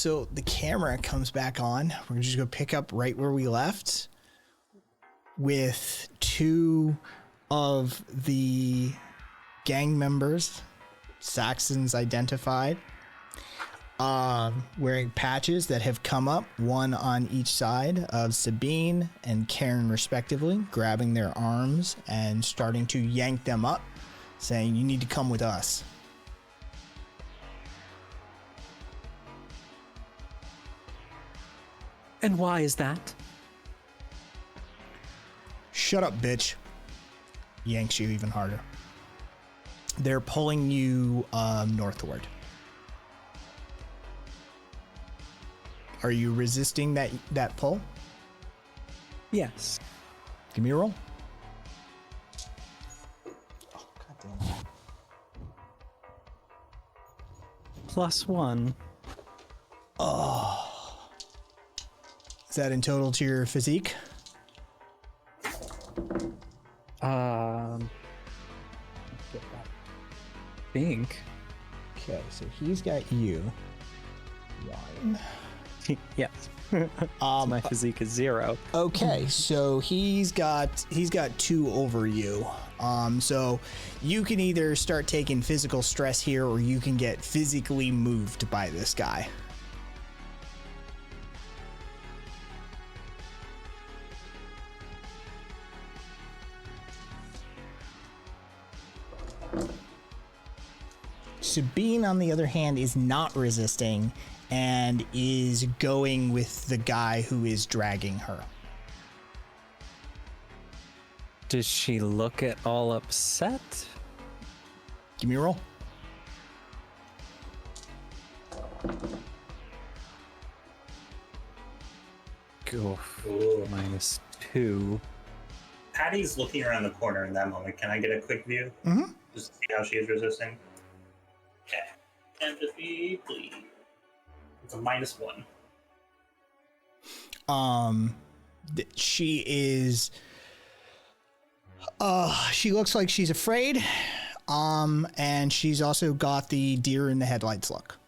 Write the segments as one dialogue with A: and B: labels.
A: So the camera comes back on. We're gonna just go pick up right where we left with two of the gang members, Saxons identified, wearing patches that have come up, one on each side of Sabine and Karen respectively, grabbing their arms and starting to yank them up, saying, "You need to come with us."
B: And why is that?
A: "Shut up, bitch." Yanks you even harder. They're pulling you northward. Are you resisting that pull?
B: Yes.
A: Give me a roll. Oh, God damn it.
B: +1.
A: Oh. Is that in total to your physique?
B: Think.
A: Okay, so he's got you. 1.
B: Yes. So my physique is 0.
A: Okay, so he's got 2 over you. So you can either start taking physical stress here, or you can get physically moved by this guy. Sabine, on the other hand, is not resisting and is going with the guy who is dragging her.
B: Does she look at all upset?
A: Give me a roll.
B: Go -2.
C: Patty's looking around the corner in that moment. Can I get a quick view?
A: Mm-hmm.
C: Just to see how she is resisting. Okay. Empathy, please. It's a -1.
A: She is. She looks like she's afraid. And she's also got the deer in the headlights look.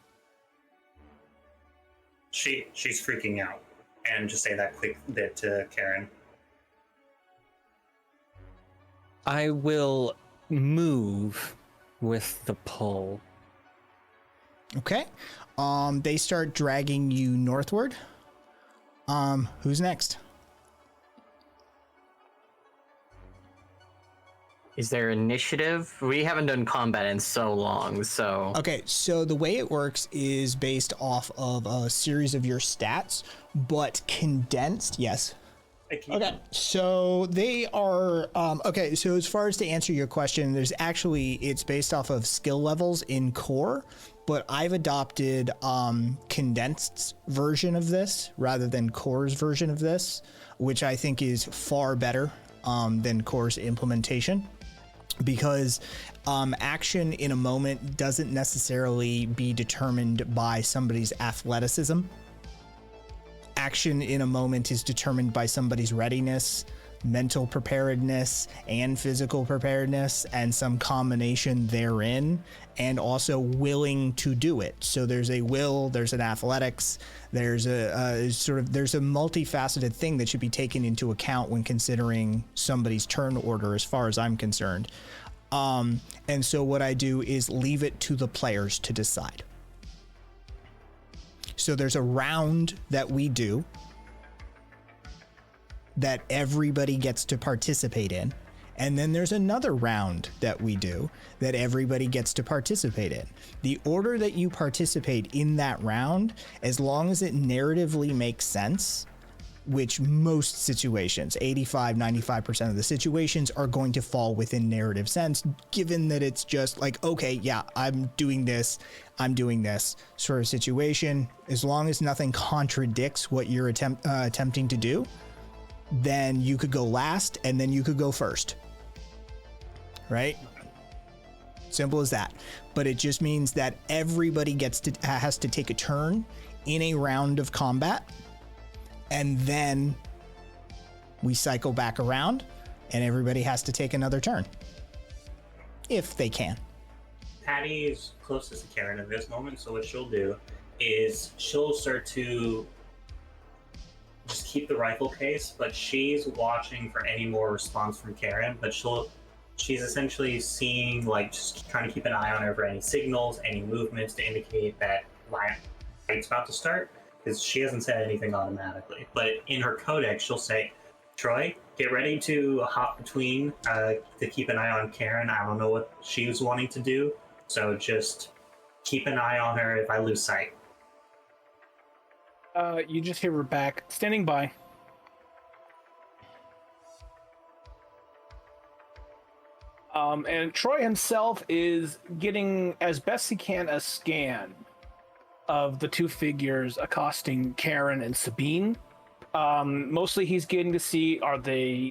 C: She's freaking out. And just say that quick bit to Karen.
B: I will move with the pull.
A: Okay. They start dragging you northward. Who's next?
D: Is there initiative? We haven't done combat in so long, so...
A: Okay, so the way it works is based off of a series of your stats, but condensed, yes. Okay, so they are, okay, so as far as to answer your question, it's based off of skill levels in core, but I've adopted condensed version of this rather than core's version of this, which I think is far better than core's implementation. Because action in a moment doesn't necessarily be determined by somebody's athleticism. Action in a moment is determined by somebody's readiness, mental preparedness, and physical preparedness, and some combination therein, and also willing to do it. So there's a will, there's an athletics, there's there's a multifaceted thing that should be taken into account when considering somebody's turn order, as far as I'm concerned. And so what I do is leave it to the players to decide. So there's a round that we do that everybody gets to participate in. And then there's another round that we do that everybody gets to participate in. The order that you participate in that round, as long as it narratively makes sense, which most situations, 85-95% of the situations, are going to fall within narrative sense, given that it's just like, okay, yeah, I'm doing this sort of situation. As long as nothing contradicts what you're attempting to do, then you could go last and then you could go first. Right? Simple as that. But it just means that everybody has to take a turn in a round of combat, and then we cycle back around and everybody has to take another turn if they can.
C: Patty is closest to Karen in this moment, so what she'll do is she'll start to just keep the rifle case, but she's watching for any more response from Karen. But she's essentially seeing, like, just trying to keep an eye on her for any signals, any movements to indicate that fight's about to start. Because she hasn't said anything automatically, but in her codex she'll say, "Troy, get ready to hop between to keep an eye on Karen. I don't know what she was wanting to do, so just keep an eye on her if I lose sight."
E: You just hear her back, standing by. And Troy himself is getting, as best he can, a scan of the two figures accosting Karen and Sabine. Mostly he's getting to see,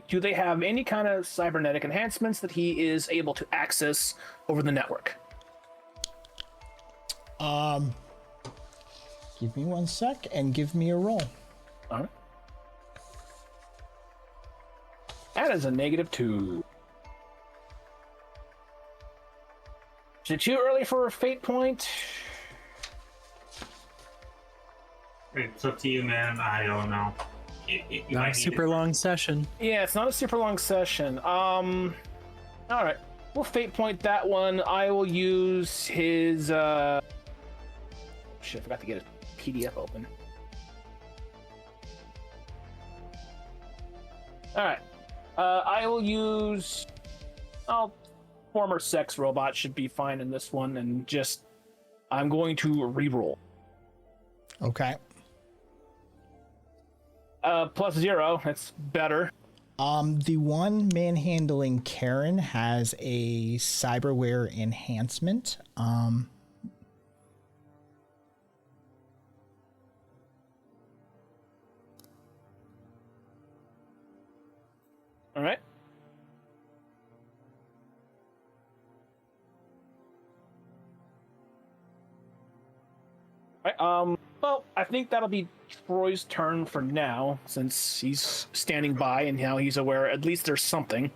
E: do they have any kind of cybernetic enhancements that he is able to access over the network?
A: Give me 1 sec and give me a roll.
E: All right. That is a -2. Is it too early for a fate point?
C: It's up to you, man. I don't know.
B: Not a super long session.
E: Yeah, it's not a super long session. All right. We'll fate point that one. I will use his, shit, I forgot to get a PDF open. All right. I will use, former sex robot should be fine in this one, and I'm going to reroll.
A: Okay.
E: +0, that's better.
A: The one manhandling Karen has a cyberware enhancement.
E: All right. Well, I think that'll be Troy's turn for now, since he's standing by and now he's aware at least there's something.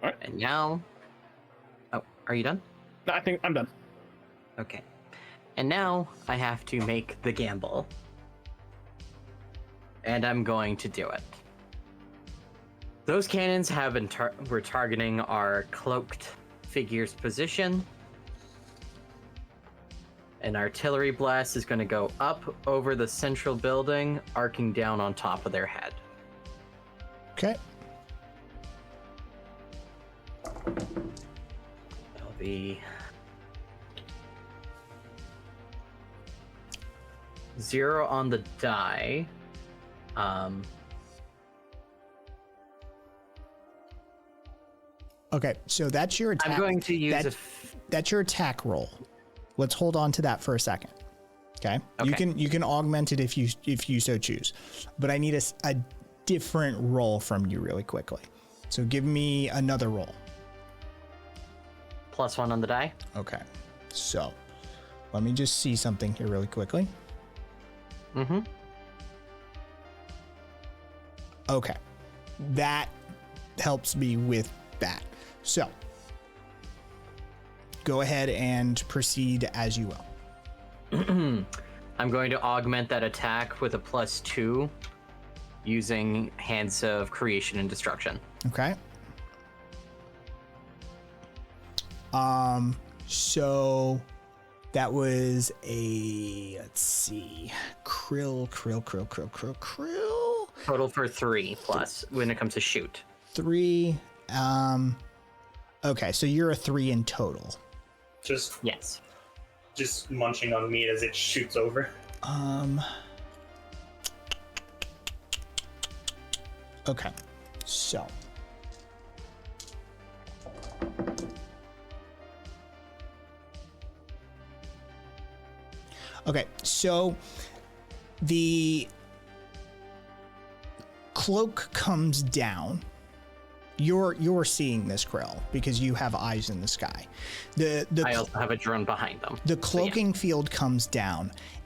E: All right.
D: And now... Oh, are you done?
E: No, I think I'm done.
D: Okay. And now I have to make the gamble. And I'm going to do it. Those cannons have been we're targeting our cloaked figure's position. An artillery blast is going to go up over the central building, arcing down on top of their head.
A: Okay.
D: That'll be 0 on the die.
A: Okay, so that's your attack.
D: I'm going to use
A: that's your attack roll. Let's hold on to that for a second. Okay? You can augment it if you so choose. But I need a different roll from you really quickly. So give me another roll.
D: +1 on the die.
A: Okay. So let me just see something here really quickly.
D: Mm-hmm.
A: Okay. That helps me with that. So go ahead and proceed as you will.
D: I'm going to augment that attack with a +2 using Hands of Creation and Destruction.
A: Okay. So that was let's see, krill.
D: Total for 3 plus when it comes to shoot.
A: 3. Okay, so you're a 3 in total.
D: Yes.
C: Just munching on meat as it shoots over.
A: Okay, so the cloak comes down. You're seeing this, Krill, because you have eyes in the sky.
D: I also have a drone behind them.
A: The cloaking field comes down,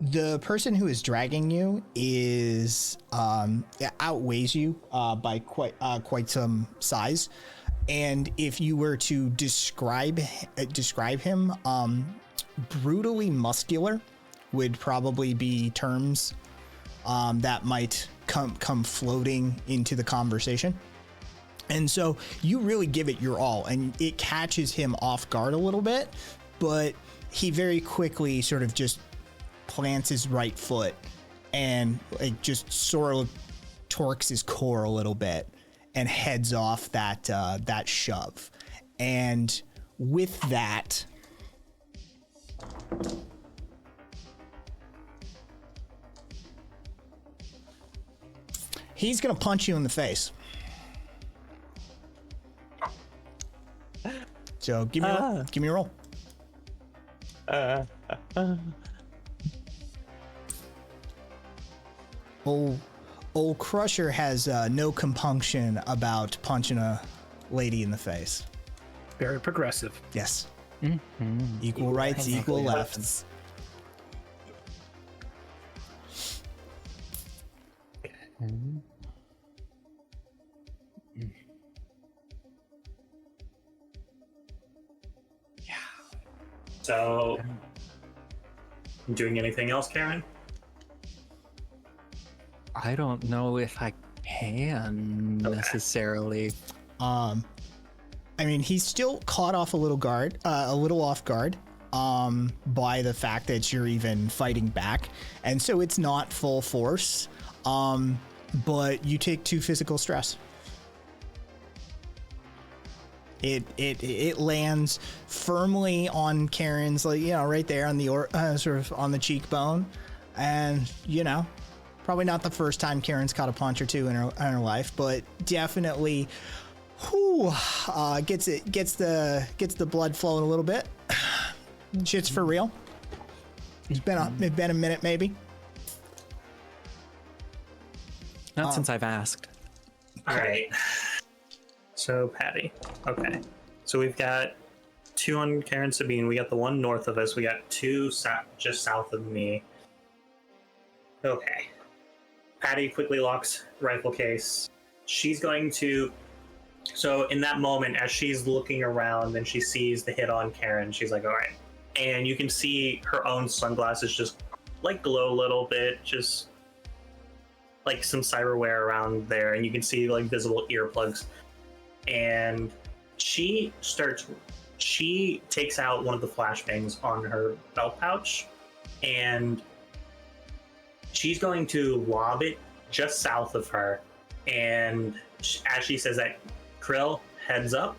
A: The person who is dragging you is outweighs you by quite some size, and if you were to describe him, brutally muscular would probably be terms that might come floating into the conversation. And so you really give it your all, and it catches him off guard a little bit, but he very quickly sort of just plants his right foot and like just sort of torques his core a little bit and heads off that shove. And with that, he's gonna punch you in the face. So give me a roll. Old Crusher has no compunction about punching a lady in the face.
E: Very progressive.
A: Yes. Mm-hmm. Equal rights, equal lefts.
C: So, doing anything else, Karen?
B: I don't know if I can necessarily.
A: I mean, he's still caught off a little off guard by the fact that you're even fighting back, and so it's not full force. But you take 2 physical stress. It lands firmly on Karen's, like, you know, right there on the sort of on the cheekbone, and you know, probably not the first time Karen's caught a punch or two in her life, but definitely, gets the blood flowing a little bit. Shit's for real. It's been a minute maybe.
B: Not since I've asked.
C: All right. So, Patty. Okay. So we've got 2 on Karen Sabine. We got the one north of us. We got 2 just south of me. Okay. Patty quickly locks rifle case. She's going to... So in that moment, as she's looking around and she sees the hit on Karen, she's like, all right. And you can see her own sunglasses just like glow a little bit, just like some cyberware around there. And you can see like visible earplugs. And she takes out one of the flashbangs on her belt pouch, and she's going to lob it just south of her. And as she says that, Krill heads up,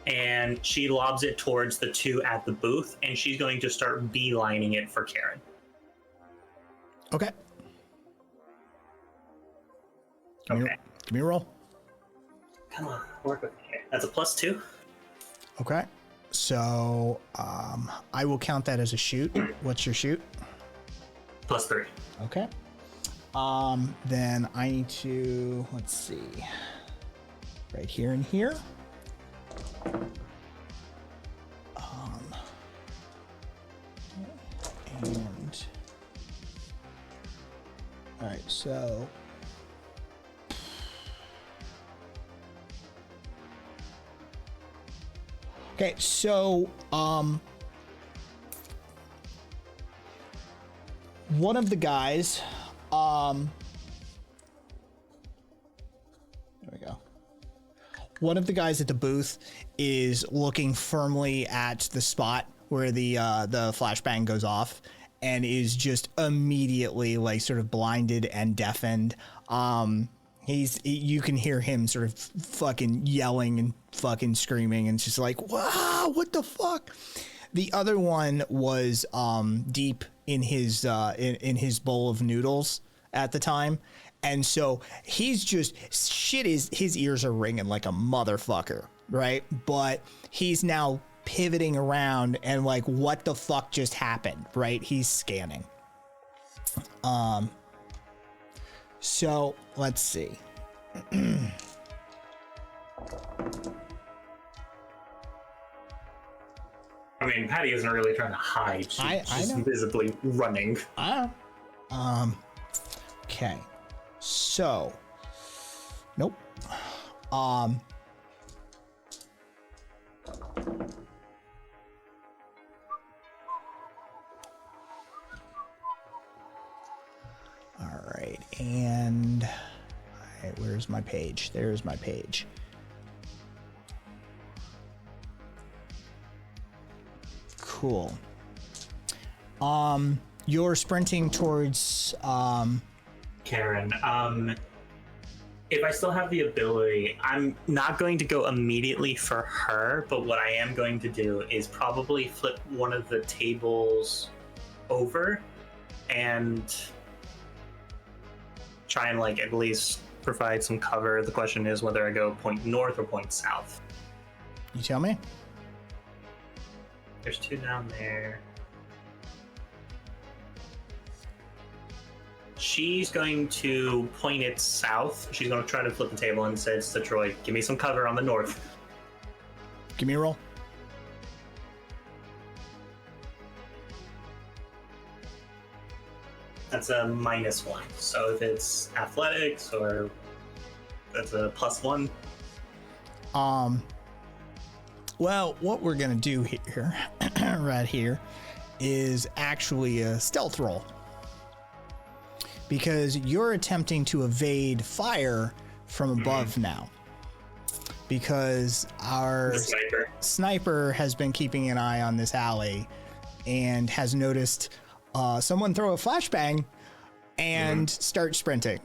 C: and she lobs it towards the 2 at the booth, and she's going to start beelining it for Karen.
A: Okay. Give me a roll.
C: Come on, work with me here. That's a +2.
A: Okay. So I will count that as a shoot. What's your shoot?
C: +3.
A: Okay. Then I need to, let's see, right here and here. And all right, so okay, so one of the guys, there we go. One of the guys at the booth is looking firmly at the spot where the flashbang goes off, and is just immediately like sort of blinded and deafened. You can hear him sort of fucking yelling and fucking screaming, and just like, wow, what the fuck? The other one was deep in his bowl of noodles at the time, and so he's just his ears are ringing like a motherfucker, right? But he's now pivoting around and like, what the fuck just happened, right? He's scanning. So let's see.
C: I mean, mean, Patty isn't really trying to hide. She's visibly running.
A: Okay. So. Nope. All right, and where's my page? There's my page. Cool. You're sprinting towards
C: Karen. If I still have the ability, I'm not going to go immediately for her, but what I am going to do is probably flip one of the tables over and try and like at least provide some cover. The question is whether I go point north or point south.
A: You tell me.
C: There's two down there. She's going to point it south. She's going to try to flip the table and says to Troy, give me some cover on the north.
A: Give me a roll.
C: That's a -1. So if it's athletics or that's a +1.
A: Well, what we're gonna do here, right here, is actually a stealth roll. Because you're attempting to evade fire from above now. Because our sniper has been keeping an eye on this alley and has noticed someone throw a flashbang and start sprinting.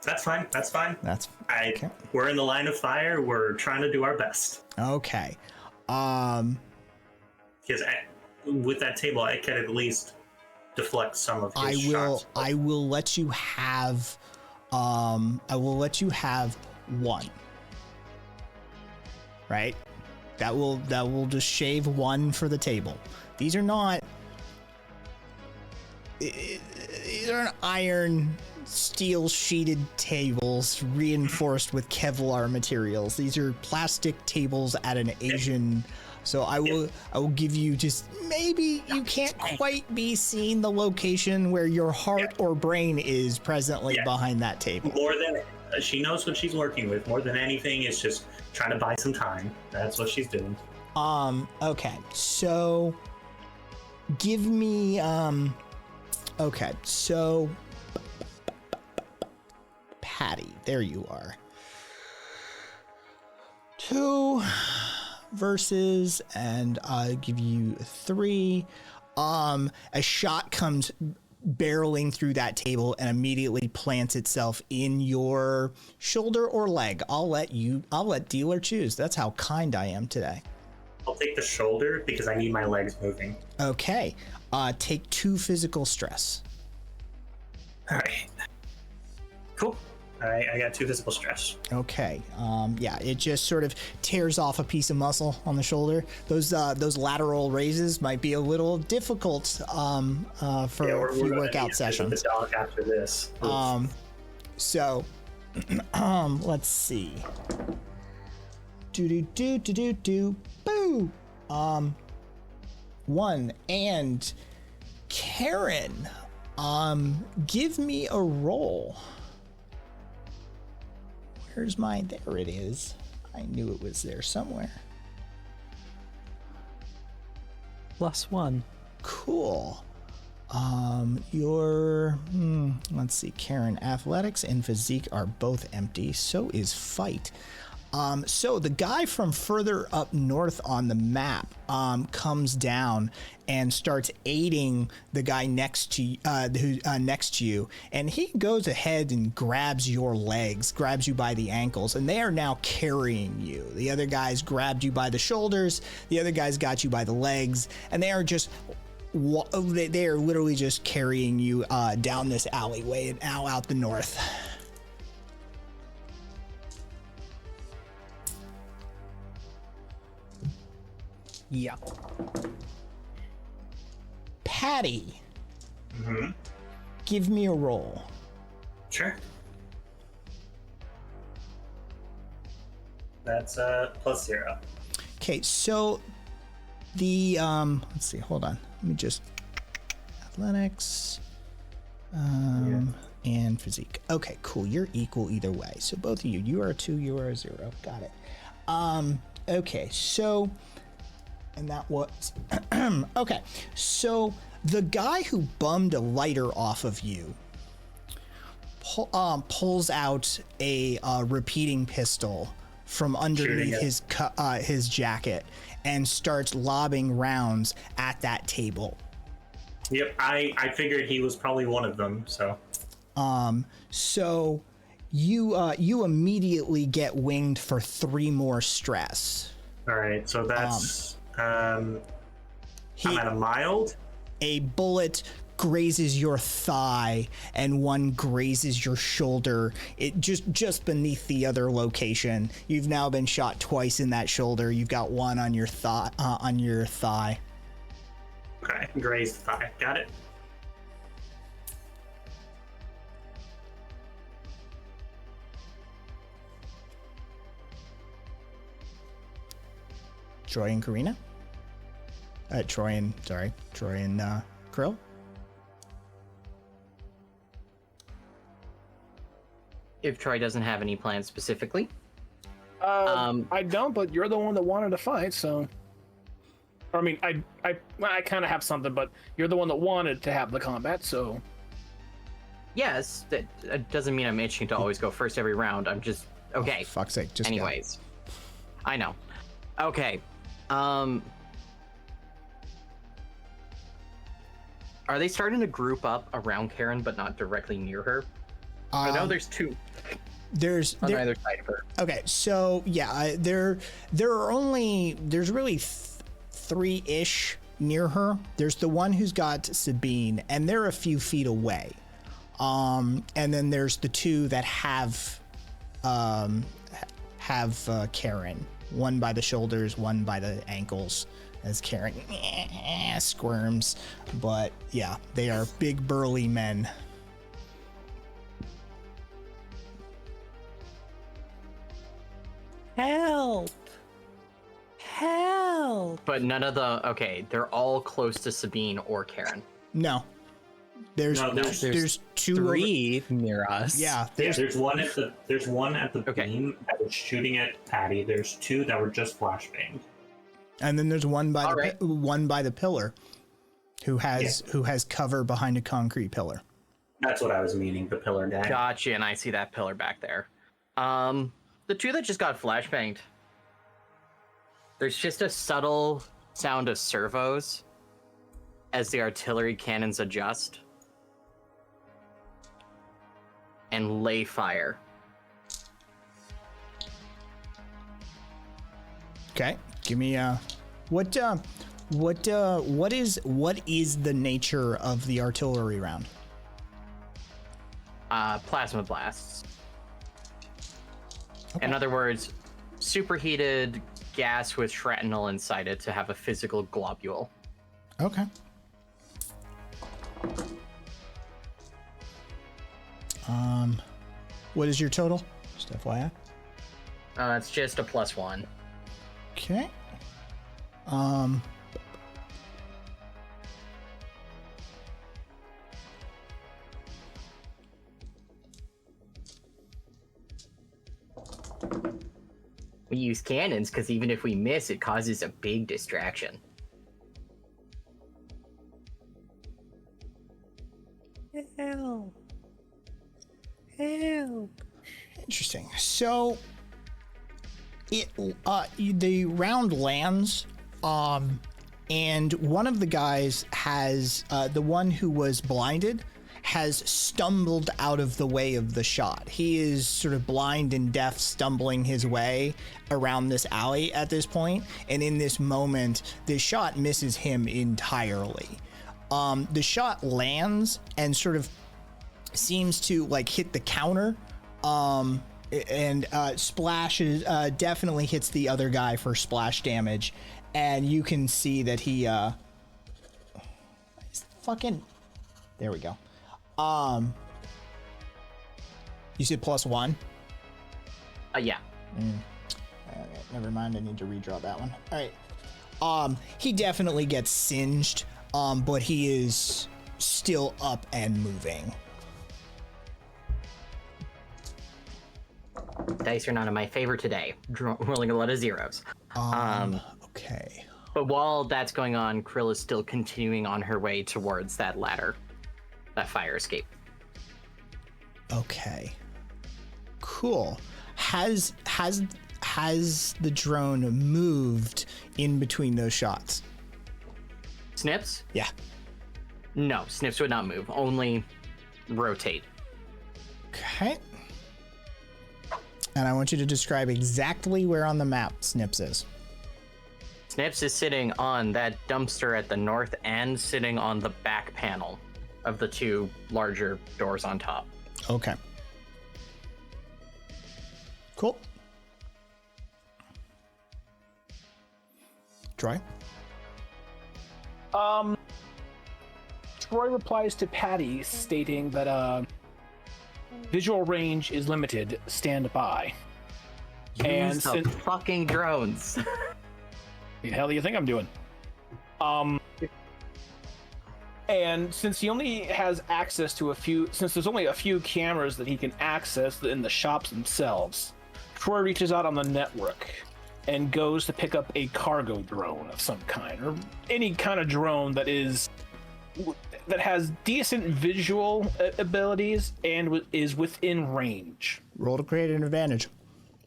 C: That's fine. That's fine.
A: Okay.
C: We're in the line of fire. We're trying to do our best.
A: Okay.
C: Because with that table, I can at least deflect some of his shots.
A: I will let you have one. Right? That will just shave one for the table. These are not iron steel sheeted tables reinforced with Kevlar materials. These are plastic tables at an Asian. So I will give you just maybe you can't quite be seeing the location where your heart or brain is presently behind that table.
C: More than she knows what she's working with. More than anything, it's just trying to buy some time. That's what she's doing.
A: Okay. So give me okay. So Patty, there you are. 2 versus, and I'll give you 3. A shot comes barreling through that table and immediately plants itself in your shoulder or leg. I'll let dealer choose. That's how kind I am today.
C: I'll take the shoulder because I need my legs moving.
A: Okay. Take 2 physical stress.
C: All right. Cool. All right, I got 2 physical stress.
A: Okay. Yeah, it just sort of tears off a piece of muscle on the shoulder. Those lateral raises might be a little difficult for workout sessions.
C: The dog after this.
A: So let's see. Boo. 1 and Karen. Give me a roll. Where's mine? There it is. I knew it was there somewhere.
B: +1.
A: Cool. Let's see, Karen, athletics and physique are both empty. So is fight. So the guy from further up north on the map comes down and starts aiding the guy next to you, and he goes ahead and grabs your legs, grabs you by the ankles, and they are now carrying you. The other guys grabbed you by the shoulders, the other guys got you by the legs, and they are literally just carrying you down this alleyway and out the north. Yeah. Patty. Give me a roll.
C: Sure. That's +0.
A: Okay, so The let's see, hold on. Let me just athletics and physique. Okay, cool. You're equal either way. So both of you, you are a 2, you are a 0. Got it. Okay, so and that was okay. So the guy who bummed a lighter off of you pulls out a repeating pistol from underneath his jacket and starts lobbing rounds at that table.
C: Yep, I figured he was probably one of them.
A: So you immediately get winged for 3 more stress.
C: All right, so that's I'm at a mild.
A: A bullet grazes your thigh and one grazes your shoulder. It just beneath the other location. You've now been shot twice in that shoulder. You've got one on your thigh.
C: Okay, grazed thigh. Got it.
A: Troy and Karina? Troy and Krill?
D: If Troy doesn't have any plans specifically.
E: I don't, but you're the one that wanted to fight, so. I mean, I kind of have something, but you're the one that wanted to have the combat, so.
D: Yes, that doesn't mean I'm itching to always go first every round. I'm just okay.
A: Oh, for fuck's sake, just
D: anyways. Go. I know. Okay. Are they starting to group up around Karen, but not directly near her? I know there's 2.
A: There's
D: on either side of her.
A: Okay, so yeah, there's really 3-ish near her. There's the one who's got Sabine, and they're a few feet away. And then there's the 2 that have Karen. One by the shoulders, one by the ankles, as Karen squirms. But yeah, they are big burly men.
B: Help!
D: But none of they're all close to Sabine or Karen.
A: No. There's 2
B: 3 near us.
A: Yeah,
C: there's one at the beam that was shooting at Patty. There's 2 that were just flashbanged.
A: And then there's one by the pillar who has cover behind a concrete pillar.
C: That's what I was meaning, the pillar guy.
D: Gotcha, and I see that pillar back there. The 2 that just got flashbanged. There's just a subtle sound of servos as the artillery cannons adjust and lay fire.
A: Okay, give me what is the nature of the artillery round?
D: Plasma blasts.
A: Okay.
D: In other words, superheated gas with shrapnel inside it to have a physical globule.
A: Okay. What is your total? Just FYI.
D: It's just a +1.
A: Okay.
D: We use cannons because even if we miss, it causes a big distraction.
B: Help!
A: Interesting. So the round lands, and one of the guys has the one who was blinded has stumbled out of the way of the shot. He is sort of blind and deaf, stumbling his way around this alley at this point, and in this moment, the shot misses him entirely. The shot lands and sort of seems to like hit the counter, and splashes, definitely hits the other guy for splash damage, and you can see that he fucking, there we go. You said +1?
D: Yeah.
A: Okay, never mind, I need to redraw that one. All right. He definitely gets singed, but he is still up and moving.
D: Dice are not in my favor today. Rolling a lot of zeros.
A: Okay.
D: But while that's going on, Krill is still continuing on her way towards that ladder, that fire escape.
A: Okay. Cool. Has the drone moved in between those shots?
D: Snips?
A: Yeah.
D: No, Snips would not move. Only rotate.
A: Okay. And I want you to describe exactly where on the map Snips is.
D: Snips is sitting on that dumpster at the north and sitting on the back panel of the two larger doors on top.
A: Okay. Cool. Troy?
E: Troy replies to Patty stating that visual range is limited. Stand by.
D: Use the fucking drones.
E: The hell do you think I'm doing? And since he only has access to since there's only a few cameras that he can access in the shops themselves, Troy reaches out on the network and goes to pick up a cargo drone of some kind, or any kind of drone that has decent visual abilities and is within range.
A: Roll to create an advantage.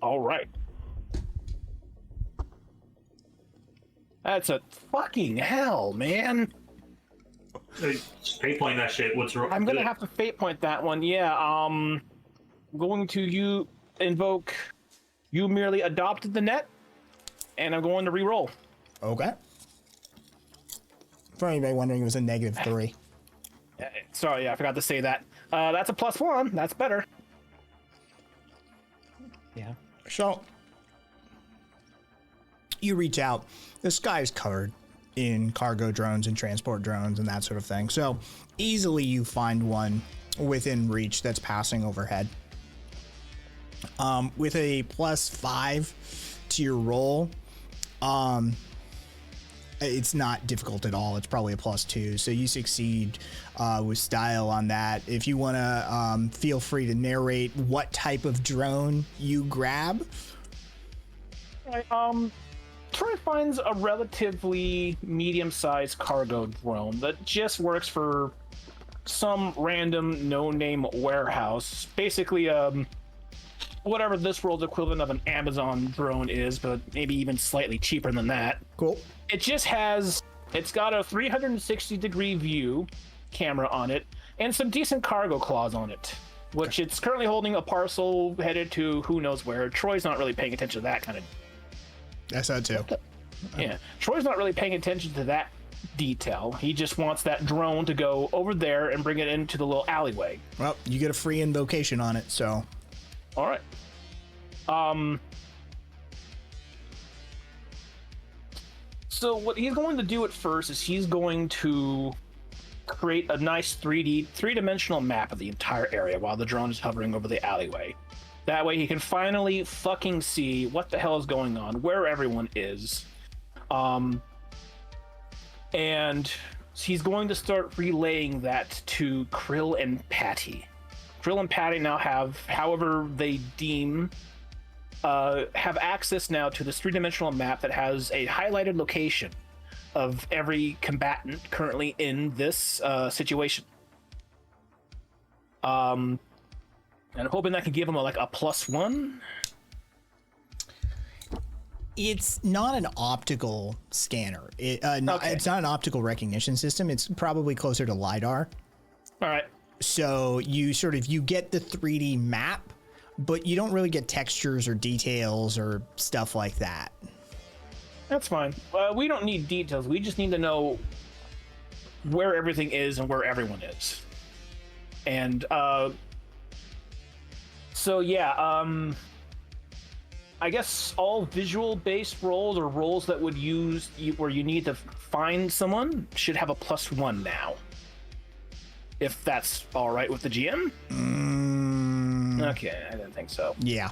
E: All right. That's a fucking hell, man.
C: Fate point that shit. What's wrong?
E: I'm gonna have to fate point that one. Yeah. Going to invoke. You merely adopted the net, and I'm going to re-roll.
A: Okay. For anybody wondering, it was a -3.
E: Sorry, I forgot to say that. That's a +1. That's better.
B: Yeah.
A: So you reach out. The sky is covered in cargo drones and transport drones and that sort of thing. So easily you find one within reach that's passing overhead. With a +5 to your roll, it's not difficult at all. It's probably a +2. So you succeed with style on that. If you want to feel free to narrate what type of drone you grab.
E: Troy finds a relatively medium-sized cargo drone that just works for some random no-name warehouse. Basically, whatever this world's equivalent of an Amazon drone is, but maybe even slightly cheaper than that.
A: Cool.
E: It's got a 360-degree view camera on it and some decent cargo claws on it, which it's currently holding a parcel headed to who knows where. Troy's not really paying attention to that kind of.
A: That's that too.
E: Yeah, Troy's not really paying attention to that detail. He just wants that drone to go over there and bring it into the little alleyway.
A: Well, you get a free invocation on it, so.
E: All right. So what he's going to do at first is he's going to create a nice three-dimensional map of the entire area while the drone is hovering over the alleyway. That way he can finally fucking see what the hell is going on, where everyone is. And he's going to start relaying that to Krill and Patty. Krill and Patty now have, however they deem, have access now to this three-dimensional map that has a highlighted location of every combatant currently in this situation. And I'm hoping that can give him a +1.
A: It's not an optical scanner. It's not an optical recognition system. It's probably closer to LiDAR.
E: All right.
A: So you get the 3D map, but you don't really get textures or details or stuff like that.
E: That's fine. We don't need details. We just need to know where everything is and where everyone is. And so yeah, I guess all visual-based roles or roles that would where you need to find someone should have a +1 now. If that's all right with the GM? Okay, I didn't think so.
A: Yeah.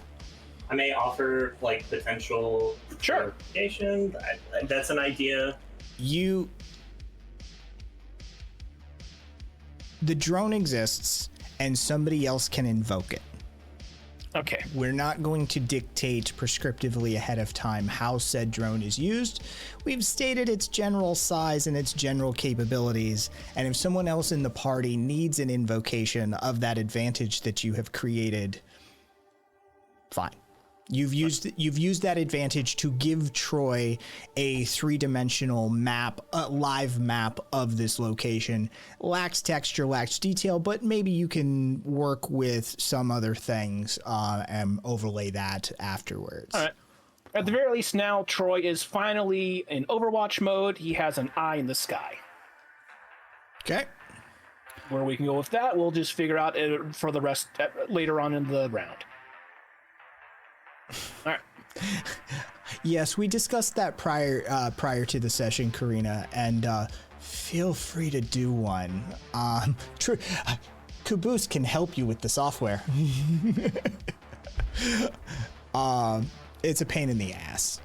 C: I may offer like potential
E: Sure.
C: clarification. That's an idea.
A: The drone exists, and somebody else can invoke it.
E: Okay.
A: We're not going to dictate prescriptively ahead of time how said drone is used. We've stated its general size and its general capabilities, and if someone else in the party needs an invocation of that advantage that you have created, fine. You've used that advantage to give Troy a 3-dimensional map, a live map of this location. Lacks texture, lacks detail, but maybe you can work with some other things and overlay that afterwards.
E: All right. At the very least, now Troy is finally in Overwatch mode. He has an eye in the sky.
A: Okay.
E: Where we can go with that, we'll just figure out it for the rest later on in the round. All right.
A: Yes, we discussed that prior to the session, Karina, and feel free to do one. Caboose can help you with the software. It's a pain in the ass.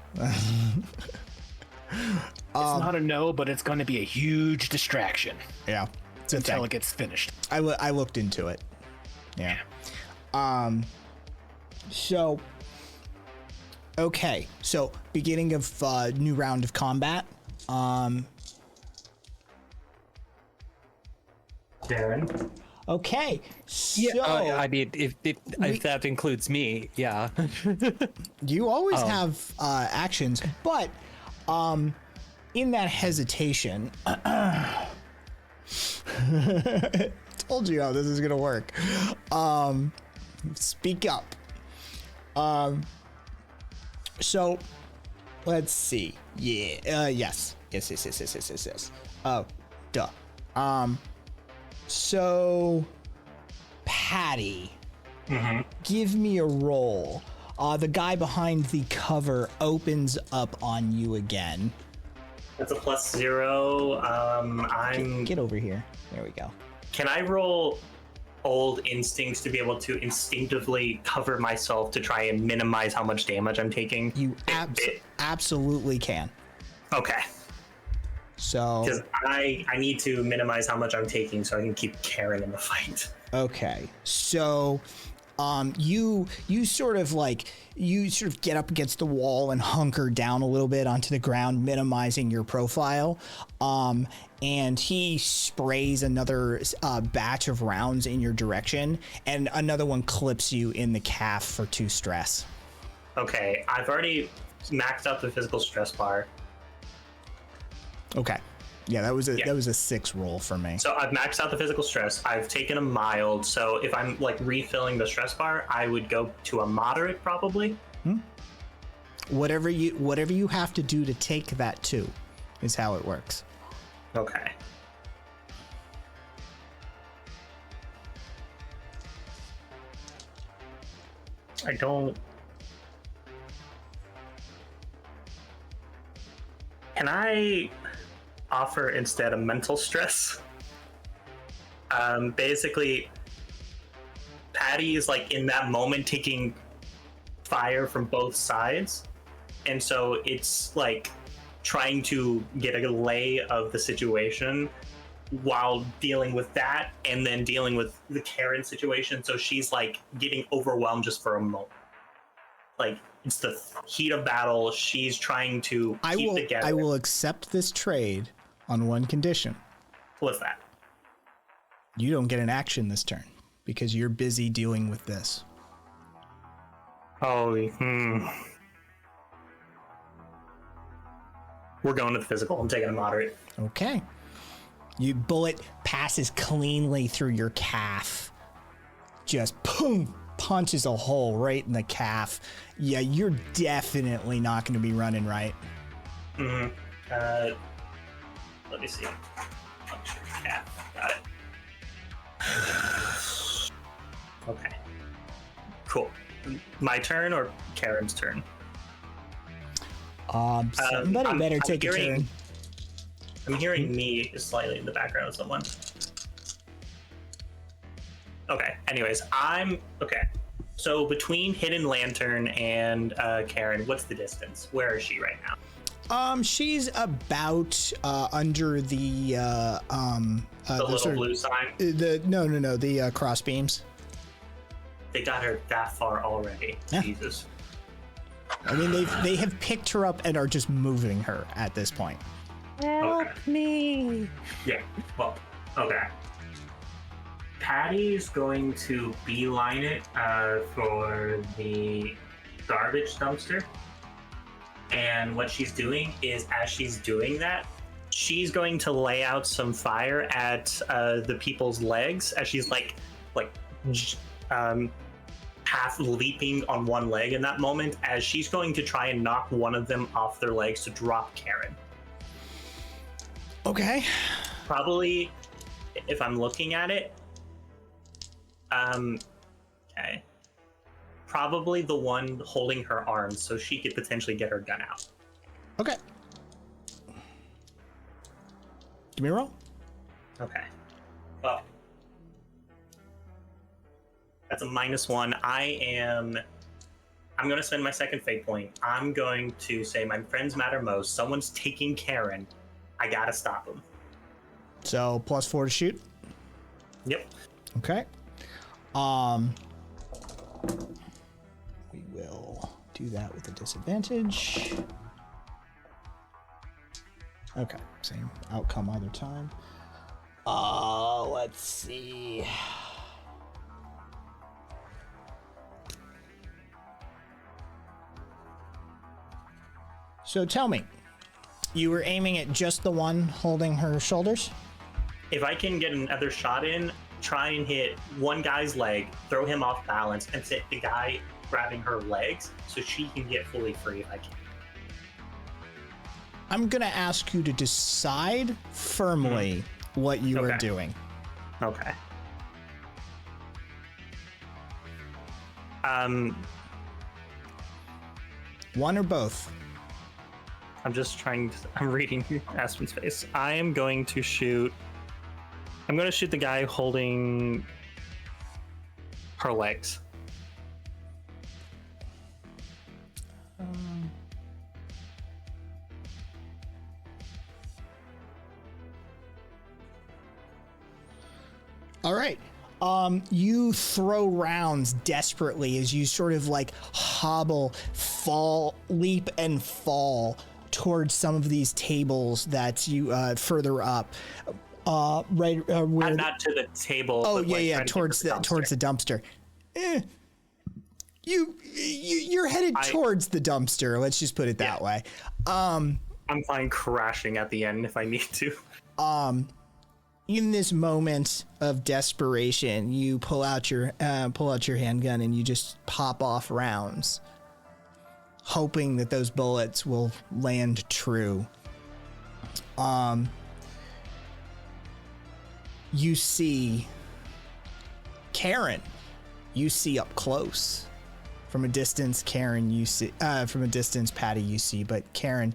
E: It's not a no, but it's going to be a huge distraction.
A: Yeah, it's
E: until it gets finished.
A: I looked into it. Yeah. So. Okay, so beginning of new round of combat.
C: Darren.
A: Okay, so
B: I mean, if that includes me, yeah.
A: You always have actions, but in that hesitation, told you how this is gonna work. Speak up. So, let's see. Yeah. Yes. Oh, duh. So, Patty, give me a roll. The guy behind the cover opens up on you again.
C: That's a +0.
A: Get over here. There we go.
C: Can I roll old instincts to be able to instinctively cover myself to try and minimize how much damage I'm taking?
A: You absolutely can.
C: Okay.
A: So
C: because I need to minimize how much I'm taking so I can keep Karen in the fight.
A: Okay. So you sort of get up against the wall and hunker down a little bit onto the ground, minimizing your profile. And he sprays another batch of rounds in your direction, and another one clips you in the calf for 2 stress.
C: Okay, I've already maxed out the physical stress bar.
A: Okay. Yeah, that was a 6 roll for me.
C: So I've maxed out the physical stress. I've taken a mild. So if I'm like refilling the stress bar, I would go to a moderate probably.
A: Whatever you have to do to take that 2 is how it works.
C: Okay. I don't. Can I offer instead a mental stress? Basically, Patty is like in that moment taking fire from both sides, and so it's like trying to get a lay of the situation while dealing with that and then dealing with the Karen situation. So she's like getting overwhelmed just for a moment. Like it's the heat of battle. She's trying to keep together.
A: I will accept this trade on one condition.
C: What's that?
A: You don't get an action this turn because you're busy dealing with this.
C: Oh, We're going to the physical. I'm taking a moderate.
A: Okay. Your bullet passes cleanly through your calf. Just boom, punches a hole right in the calf. Yeah, you're definitely not going to be running right.
C: Let me see. Puncture calf. Got it. Okay. Cool. My turn or Karen's turn?
A: Somebody better take a turn.
C: I'm hearing me slightly in the background of someone. Okay, anyways, okay. So between Hidden Lantern and Karen, what's the distance? Where is she right now?
A: She's about under the
C: little blue sign.
A: The cross beams.
C: They got her that far already.
A: Yeah.
C: Jesus.
A: I mean, they have picked her up and are just moving her at this point.
B: Help me.
C: Yeah. Well. Okay. Patty's going to beeline it for the garbage dumpster. And what she's doing is, as she's doing that, she's going to lay out some fire at the people's legs as she's half leaping on one leg in that moment, as she's going to try and knock one of them off their legs to drop Karen.
A: Okay.
C: Probably, if I'm looking at it, okay. Probably the one holding her arms, so she could potentially get her gun out.
A: Okay. Give me a roll.
C: Okay. Well, that's a -1. I'm going to spend my second fate point. I'm going to say my friends matter most. Someone's taking Karen. I gotta stop him.
A: So +4 to shoot.
C: Yep.
A: Okay. We will do that with a disadvantage. Okay, same outcome either time. Let's see. So tell me, you were aiming at just the one holding her shoulders?
C: If I can get another shot in, try and hit one guy's leg, throw him off balance, and hit the guy grabbing her legs so she can get fully free if I can.
A: I'm gonna ask you to decide firmly what you are doing.
C: Okay.
A: One or both?
C: I'm just trying to... I'm reading Aspen's face. I'm going to shoot the guy holding her legs.
A: All right. You throw rounds desperately as you sort of like hobble, leap and fall towards some of these tables that you further up. Where
C: not to the table.
A: Oh
C: but
A: yeah, towards the dumpster. You're headed towards the dumpster. Let's just put it that way.
C: I'm fine crashing at the end if I need to.
A: In this moment of desperation, you pull out your handgun and you just pop off rounds, hoping that those bullets will land true. You see Karen. You see up close. From a distance, Karen, you see. From a distance, Patty, you see. But Karen,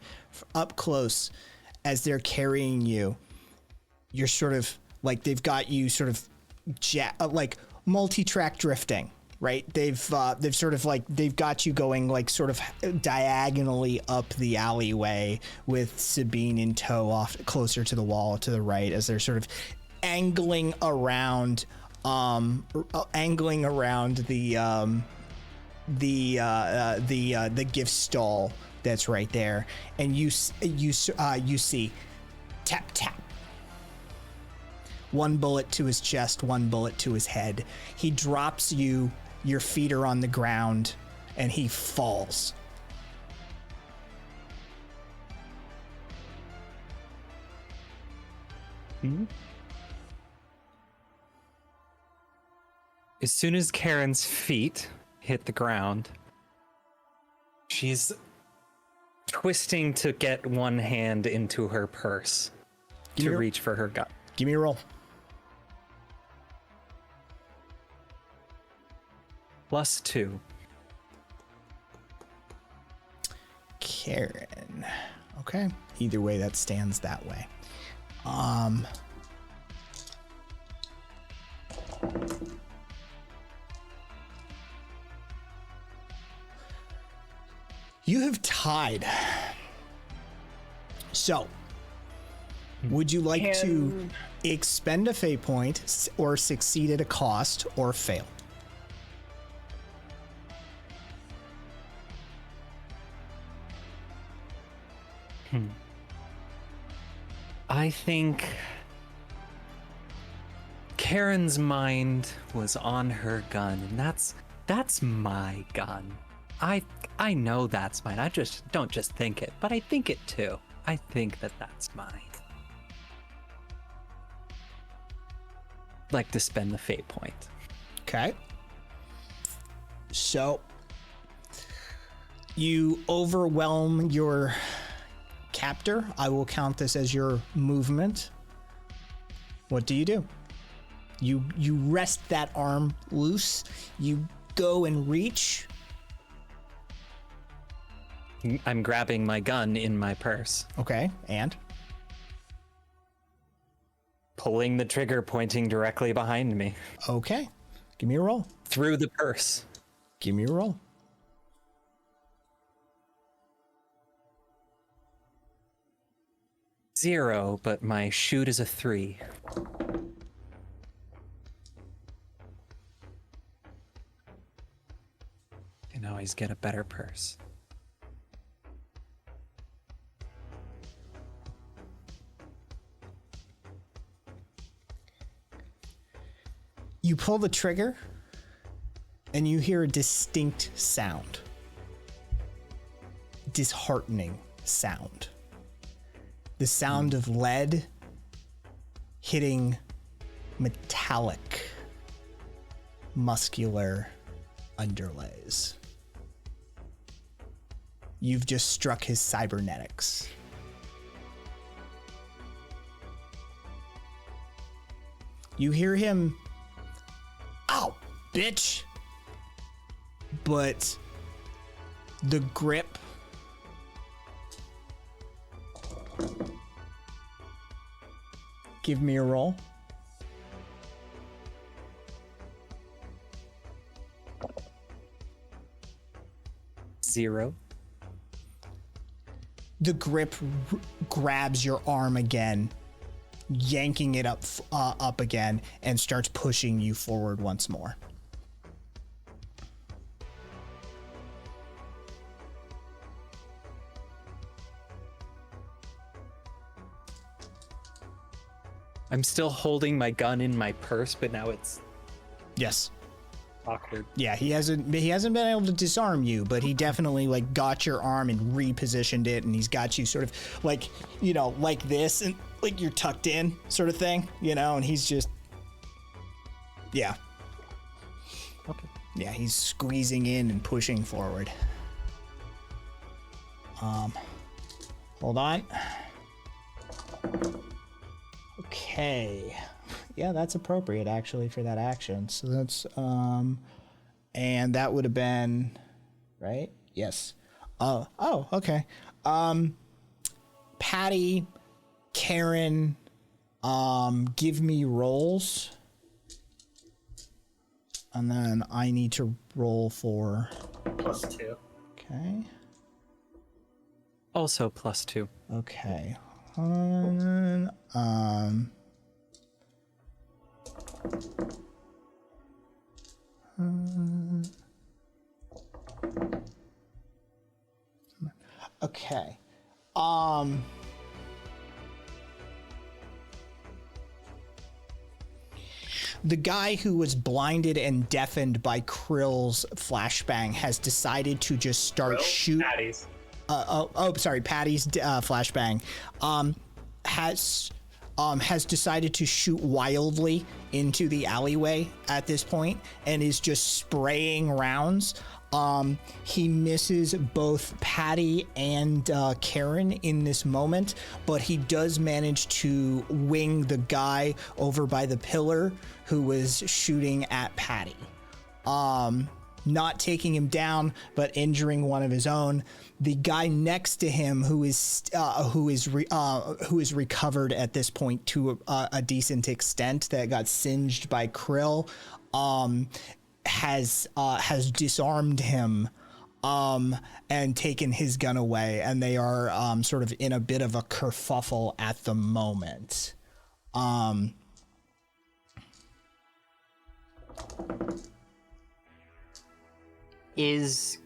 A: up close, as they're carrying you, you're sort of like they've got you sort of like multi-track drifting, right? They've sort of like they've got you going like sort of diagonally up the alleyway with Sabine in tow off closer to the wall to the right as they're sort of angling around the gift stall that's right there, and you see tap tap. One bullet to his chest, one bullet to his head. He drops you, your feet are on the ground, and he falls.
B: Mm-hmm. As soon as Karen's feet hit the ground, she's twisting to get one hand into her purse to reach for her gun.
A: Give me a roll.
B: +2.
A: Karen. Okay. Either way, that stands that way. You have tied. So, would you like to expend a fate point or succeed at a cost or fail?
B: I think Karen's mind was on her gun, and that's my gun. I know that's mine. I just don't just think it, but I think it too. I think that that's mine. Like to spend the fate point.
A: Okay. So you overwhelm your captor. I will count this as your movement. What do? You wrest that arm loose. You go and reach.
B: I'm grabbing my gun in my purse.
A: Okay, and?
B: Pulling the trigger, pointing directly behind me.
A: Okay, give me a roll.
B: Through the purse.
A: Give me a roll.
B: Zero, but my shoot is a 3. Can always get a better purse.
A: You pull the trigger and you hear a distinct sound. Disheartening sound. The sound of lead hitting metallic, muscular underlays. You've just struck his cybernetics. You hear him, "Ow, bitch!" But the grip give me a roll.
B: Zero.
A: The grip grabs your arm again, yanking it up again, and starts pushing you forward once more.
B: I'm still holding my gun in my purse, but now it's
A: Yes.
B: awkward.
A: Yeah, he hasn't been able to disarm you, but he definitely like got your arm and repositioned it, and he's got you sort of like, you know, like this, and like you're tucked in sort of thing, you know, and he's just, yeah.
B: Okay.
A: Yeah, he's squeezing in and pushing forward. Hold on. Okay. Yeah, that's appropriate actually for that action. So that's and that would have been right? Yes. Oh, okay. Patty, Karen, give me rolls. And then I need to roll for
C: +2.
A: okay.
B: Also +2.
A: Okay. Okay. The guy who was blinded and deafened by Krill's flashbang has decided to just start shooting.
C: Patty's.
A: Patty's flashbang has decided to shoot wildly into the alleyway at this point and is just spraying rounds. He misses both Patty and Karen in this moment, but he does manage to wing the guy over by the pillar who was shooting at Patty. Not taking him down, but injuring one of his own. The guy next to him, who is recovered at this point to a decent extent, that got singed by Krill, has disarmed him, and taken his gun away, and they are sort of in a bit of a kerfuffle at the moment.
D: Is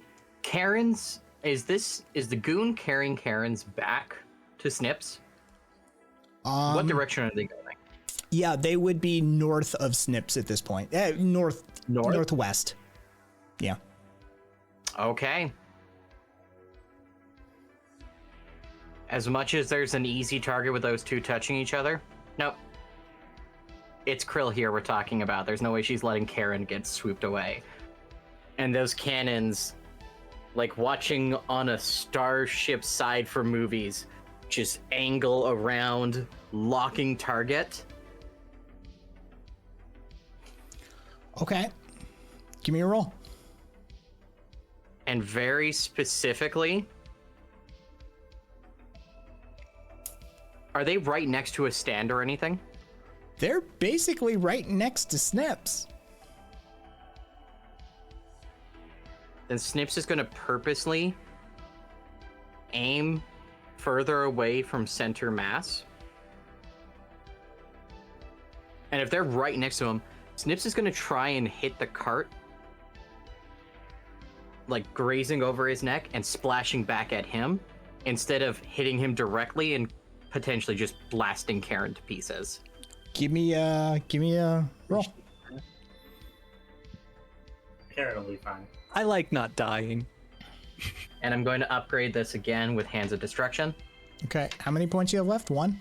D: the goon carrying Karen's back to Snips? What direction are they going?
A: Yeah, they would be north of Snips at this point. Northwest. Yeah.
D: Okay. As much as there's an easy target with those two touching each other, nope. It's Krill here we're talking about. There's no way she's letting Karen get swooped away. And those cannons, like watching on a starship side for movies, just angle around, locking target.
A: Okay. Give me a roll.
D: And very specifically, are they right next to a stand or anything?
A: They're basically right next to Snips.
D: Then Snips is going to purposely aim further away from center mass. And if they're right next to him, Snips is going to try and hit the cart, like grazing over his neck and splashing back at him, instead of hitting him directly and potentially just blasting Karen to pieces.
A: Give me a roll.
C: Karen will be fine.
B: I like not dying.
D: And I'm going to upgrade this again with Hands of Destruction.
A: Okay, how many points you have left? 1?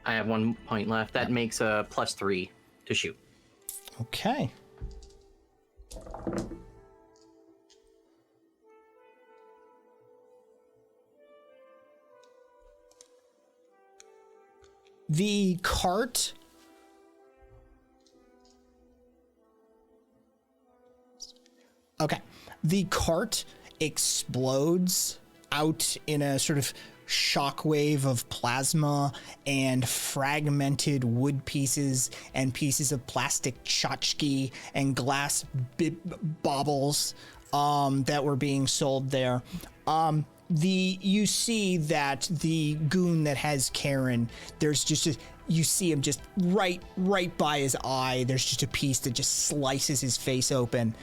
D: I have 1 point left. That makes a +3 to shoot.
A: Okay. The cart explodes out in a sort of shockwave of plasma and fragmented wood pieces and pieces of plastic tchotchke and glass baubles that were being sold there. You see that the goon that has Karen, there's just you see him just right by his eye. There's just a piece that just slices his face open.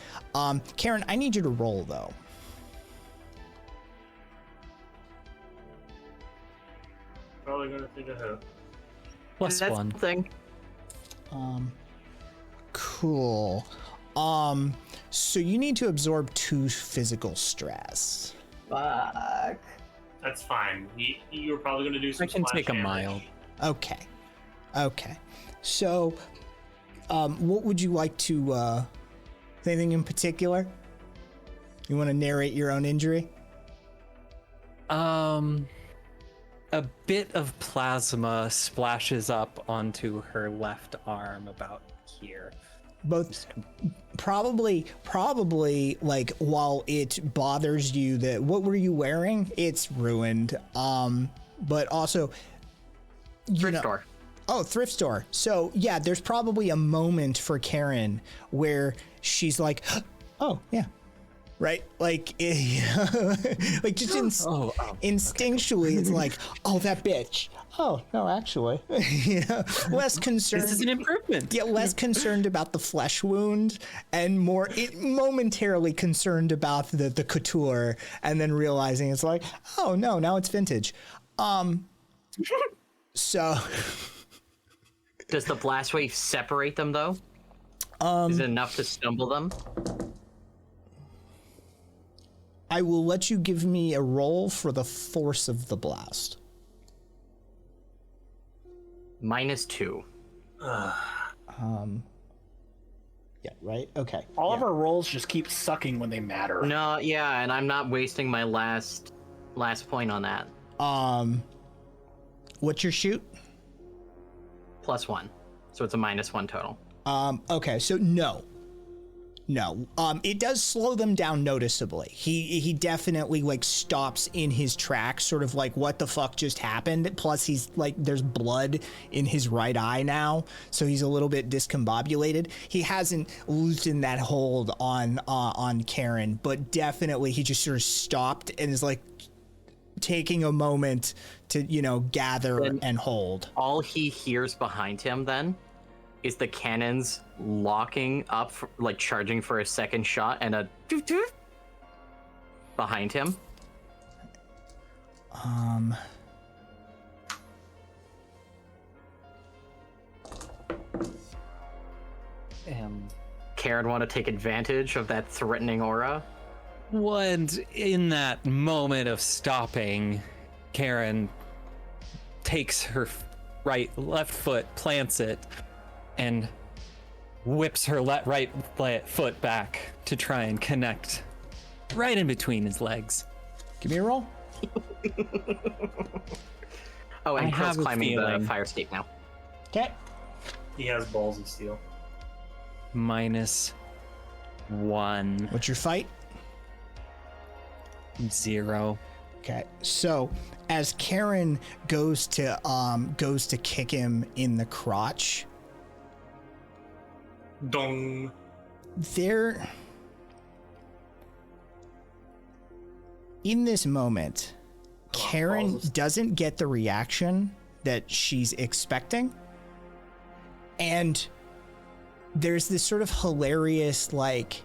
A: Karen, I need you to roll though.
C: Probably gonna take a hit.
B: +1.
D: Thing.
A: Cool. So you need to absorb 2 physical stress.
D: Fuck.
C: That's fine. You're probably gonna do some.
B: I can
C: splash
B: take a
C: damage.
B: mild.
A: Okay. So, what would you like to, anything in particular? You want to narrate your own injury?
B: A bit of plasma splashes up onto her left arm about here.
A: Both probably like while it bothers you that what were you wearing? It's ruined. But also
D: Thrift store.
A: Oh, thrift store. So yeah, there's probably a moment for Karen where she's like, oh yeah. Right? Like, like just instinctually, it's like, oh, that bitch. Oh, no, actually, less concerned.
B: This is an improvement.
A: Yeah, less concerned about the flesh wound and more momentarily concerned about the couture, and then realizing it's like, oh no, now it's vintage. So,
D: does the blast wave separate them though? Is it enough to stumble them?
A: I will let you give me a roll for the force of the blast.
D: -2.
A: Yeah, right? Okay.
E: All of our rolls just keep sucking when they matter.
D: No, yeah, and I'm not wasting my last point on that.
A: What's your shoot?
D: +1. So it's a -1 total.
A: Okay, so no. No. It does slow them down noticeably. He definitely like stops in his tracks, sort of like, what the fuck just happened? Plus he's like, there's blood in his right eye now, so he's a little bit discombobulated. He hasn't loosened that hold on Karen, but definitely he just sort of stopped and is like taking a moment to, you know, gather and hold.
D: All he hears behind him then is the cannons locking up, like charging for a second shot, and a doo-doo behind him. Karen want to take advantage of that threatening aura?
B: And in that moment of stopping, Karen takes her left foot, plants it, and whips her right foot back to try and connect right in between his legs.
A: Give me a roll.
D: Oh, and
B: I
D: Krill's
B: have a
D: climbing the
B: feeling.
D: fire escape now.
A: Okay.
C: He has balls of steel.
B: -1,
A: What's your fight?
B: 0.
A: Okay. So as Karen goes to kick him in the crotch,
C: Dong.
A: there in this moment, Karen doesn't get the reaction that she's expecting. And there's this sort of hilarious, like,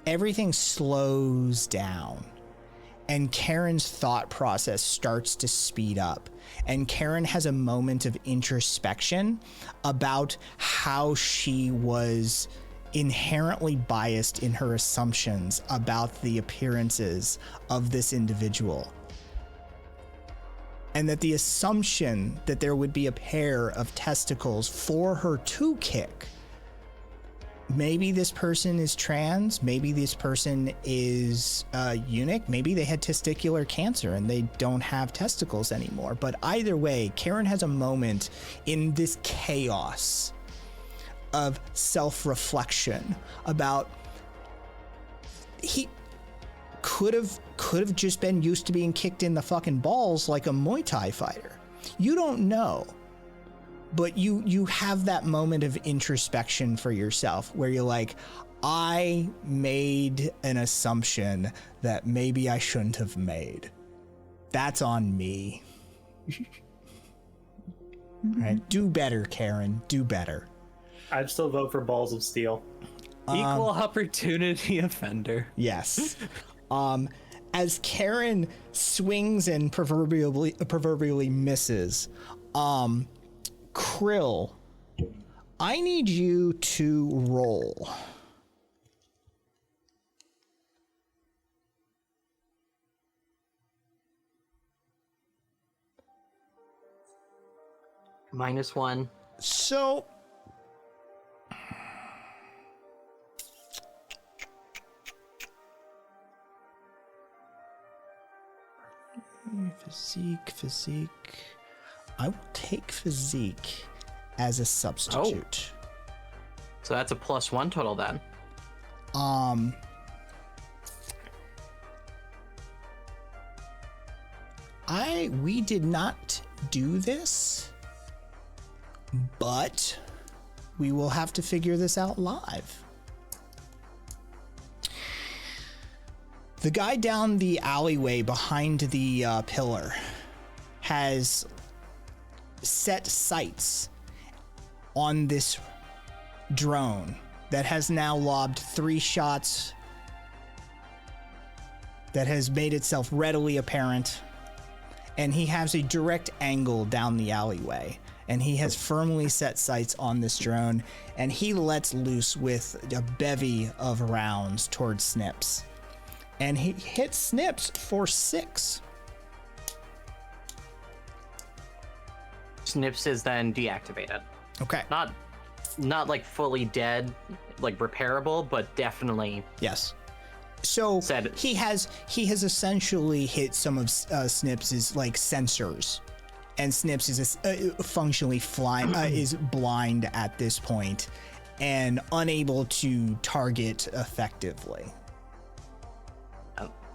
A: everything slows down and Karen's thought process starts to speed up. And Karen has a moment of introspection about how she was inherently biased in her assumptions about the appearances of this individual. And that the assumption that there would be a pair of testicles for her to kick, maybe this person is trans, maybe this person is eunuch, maybe they had testicular cancer and they don't have testicles anymore. But either way, Karen has a moment in this chaos of self-reflection about he could have just been used to being kicked in the fucking balls like a Muay Thai fighter. You don't know. But you have that moment of introspection for yourself where you're like, I made an assumption that maybe I shouldn't have made. That's on me. Right? Do better, Karen. Do better.
C: I'd still vote for balls of steel.
B: Equal opportunity offender.
A: Yes. As Karen swings and proverbially misses, Krill, I need you to roll.
D: -1.
A: So physique. I will take physique as a substitute.
D: So that's a +1 total then.
A: We did not do this, but we will have to figure this out live. The guy down the alleyway behind the pillar has set sights on this drone that has now lobbed 3 shots that has made itself readily apparent, and he has a direct angle down the alleyway, and he has firmly set sights on this drone, and he lets loose with a bevy of rounds towards Snips, and he hits Snips for 6.
D: Snips is then deactivated.
A: Okay.
D: Not like fully dead, like repairable, but definitely.
A: Yes. So
D: Said-
A: he has essentially hit some of Snips's like sensors, and Snips is functionally is blind at this point, and unable to target effectively.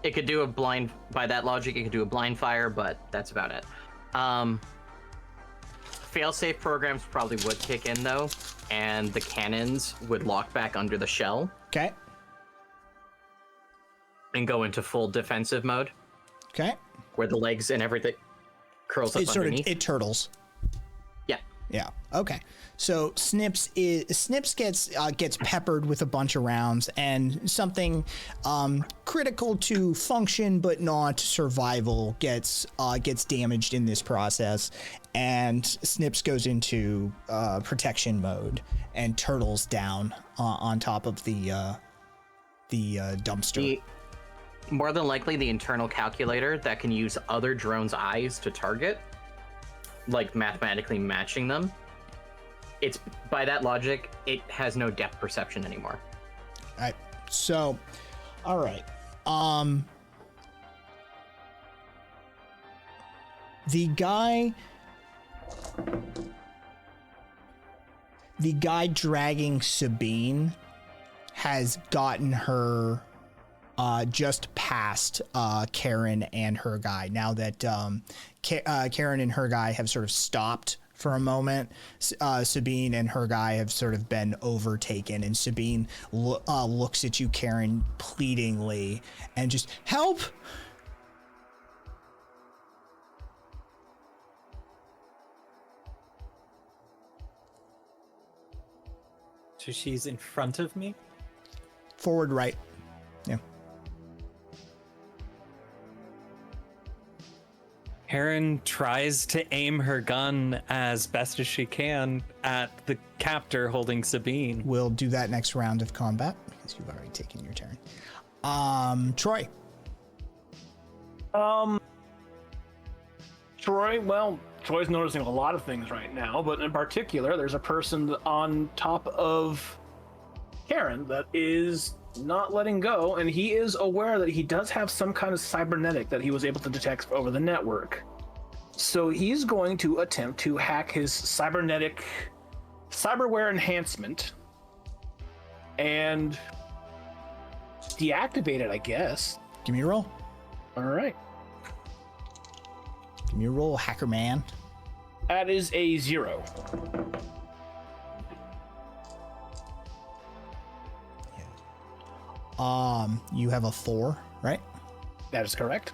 D: It could do a blind, by that logic, it could do a blind fire, but that's about it. Failsafe programs probably would kick in though, and the cannons would lock back under the shell.
A: Okay.
D: And go into full defensive mode.
A: Okay.
D: Where the legs and everything curls up underneath.
A: It turtles.
D: Yeah.
A: Yeah. Okay. So Snips gets peppered with a bunch of rounds, and something critical to function but not survival gets damaged in this process, and Snips goes into protection mode and turtles down on top of the dumpster.
D: More than likely, the internal calculator that can use other drones' eyes to target, like mathematically matching them. It's by that logic, it has no depth perception anymore.
A: All right. So, all right. The guy dragging Sabine has gotten her just past Karen and her guy. Now that Karen and her guy have sort of stopped for a moment, Sabine and her guy have sort of been overtaken, and Sabine looks at you, Karen, pleadingly, and just, help!
B: So she's in front of me?
A: Forward right. Yeah.
B: Karen tries to aim her gun as best as she can at the captor holding Sabine.
A: We'll do that next round of combat because you've already taken your turn. Troy.
E: Troy, well, Troy's noticing a lot of things right now, but in particular, there's a person on top of Karen that is not letting go, and he is aware that he does have some kind of cybernetic that he was able to detect over the network. So he's going to attempt to hack his cyberware enhancement and deactivate it, I guess.
A: Give me a roll.
E: All right.
A: Give me a roll, hacker man.
E: That is a 0.
A: You have a 4, right?
E: That is correct.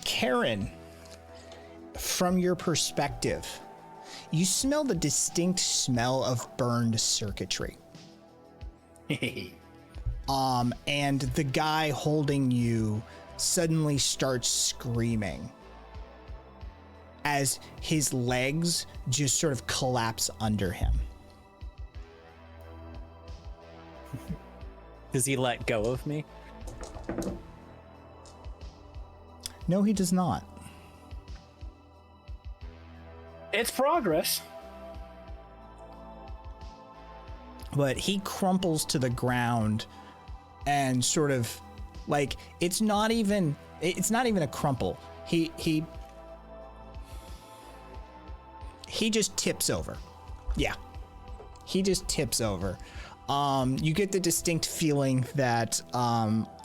A: Karen, from your perspective, you smell the distinct smell of burned circuitry. And the guy holding you suddenly starts screaming as his legs just sort of collapse under him.
B: Does he let go of me?
A: No, he does not.
E: It's progress.
A: But he crumples to the ground and sort of like it's not even a crumple. He just tips over. Yeah. He just tips over. You get the distinct feeling that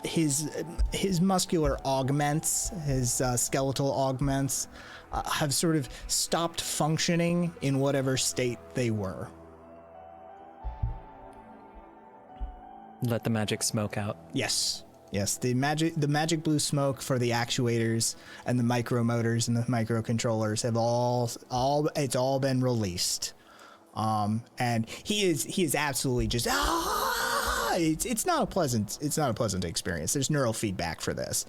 A: his muscular augments, his skeletal augments, have sort of stopped functioning in whatever state they were.
B: Let the magic smoke out.
A: Yes. Yes, the magic blue smoke for the actuators and the micro motors and the microcontrollers have all been released. And he is absolutely just it's not a pleasant experience. There's neural feedback for this.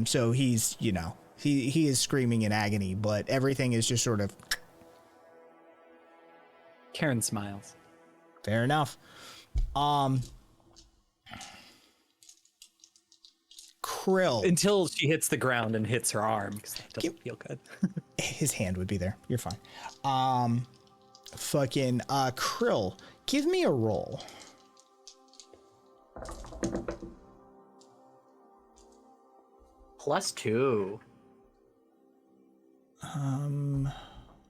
A: So he's, he is screaming in agony, but everything is just sort of.
B: Karen smiles.
A: Fair enough. Krill.
B: Until she hits the ground and hits her arm, because that doesn't feel good.
A: His hand would be there. You're fine. Krill, give me a roll.
D: +2.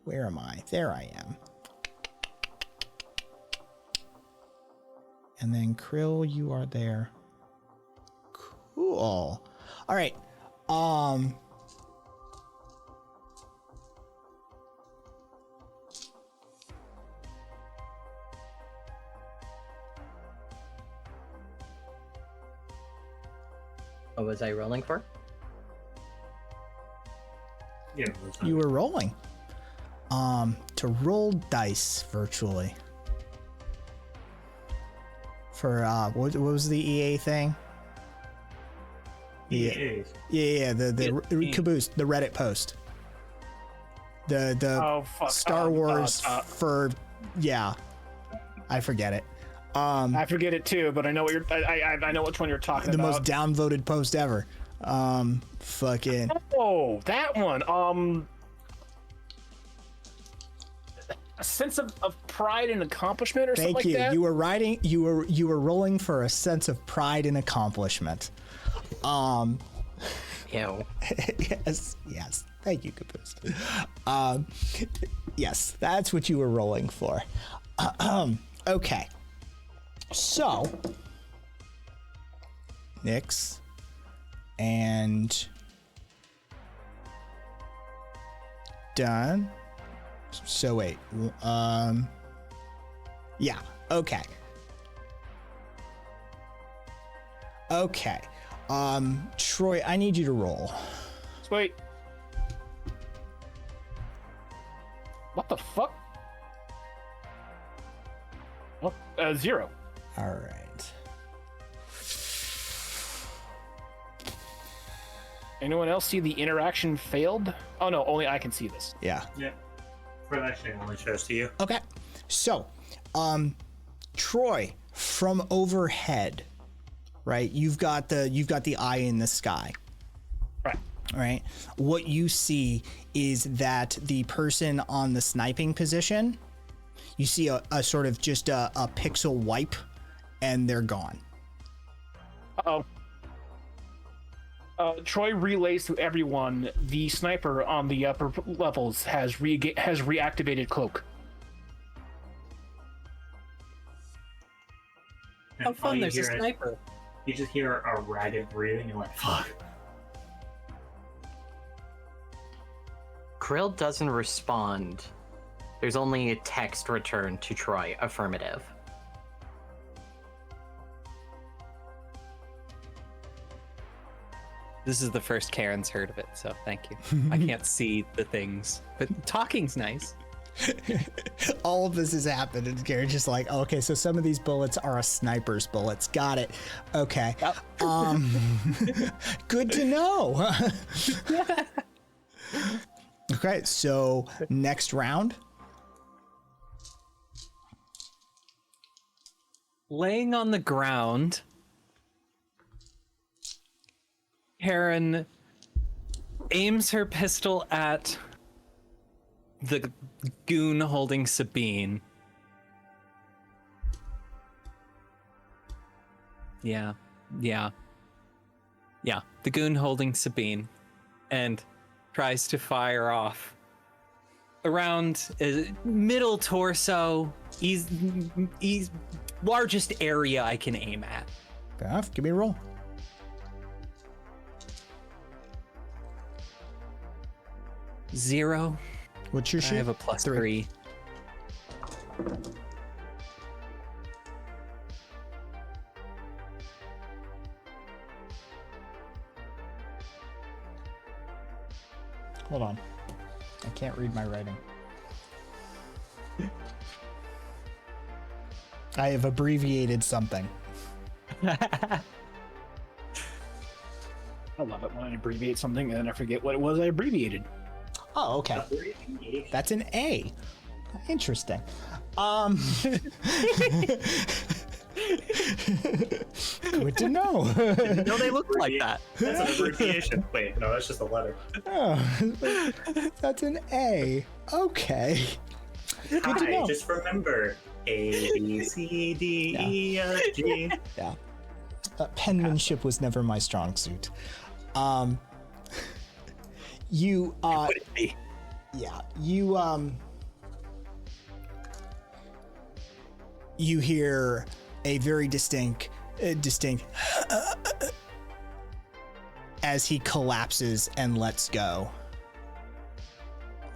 A: Where am I? There I am. And then Krill, you are there. Cool. All right.
D: What was I rolling for?
C: Yeah,
A: You were rolling. To roll dice virtually. For what was the EA thing?
C: EA.
A: Yeah, the caboose, the Reddit post. The Star Wars for I forget it.
E: I forget it too, but I know what you're. I know which one you're talking
A: the
E: about.
A: most downvoted post ever. Fucking.
E: Oh, that one. A sense of pride and accomplishment, or something like that.
A: Thank you. You were rolling for a sense of pride and accomplishment.
D: Ew.
A: Yes. Thank you, Caboose. Yes, that's what you were rolling for. Okay. So, Nyx and done. So wait, yeah, okay. Okay, Troy, I need you to roll.
E: Sweet. What the fuck? Oh, 0.
A: All right.
E: Anyone else see the interaction failed? Oh no, only I can see this.
A: Yeah.
C: Yeah. For that shit, only shows to you.
A: Okay. So, Troy, from overhead, right? You've got the eye in the sky.
E: Right.
A: Right. What you see is that the person on the sniping position, you see a sort of just a pixel wipe, and they're gone.
E: Uh-oh. Troy relays to everyone the sniper on the upper levels has reactivated cloak.
C: And
B: How fun,
C: you
B: there's a
C: hear
B: sniper.
C: You just hear a ragged breathing, you're like, fuck.
D: Krill doesn't respond. There's only a text returned to Troy, affirmative.
B: This is the first Karen's heard of it, so thank you. I can't see the things, but talking's nice.
A: All of this has happened, and Gary's just like, oh, okay, so some of these bullets are a sniper's bullets. Got it. Okay.
B: Yep.
A: Good to know. Okay, so next round.
B: Laying on the ground, Karen aims her pistol at the goon holding Sabine. Yeah, the goon holding Sabine, and tries to fire off around middle torso. He's largest area I can aim at.
A: Fair enough. Give me a roll.
B: 0.
A: What's your
B: I
A: shoot?
B: have a +3.
A: Hold on. I can't read my writing. I have abbreviated something.
E: I love it when I abbreviate something and then I forget what it was I abbreviated.
A: Oh, okay. That's an A. Interesting. Good to know.
B: No, they look like that.
C: That's an abbreviation. Wait, no, that's just a letter.
A: Oh, that's an A. Okay. Good to
C: Hi,
A: know.
C: just remember A, B, C, D, E, F, G.
A: Yeah. Penmanship was never my strong suit. You
E: Would it be?
A: yeah, you hear a very distinct as he collapses and lets go,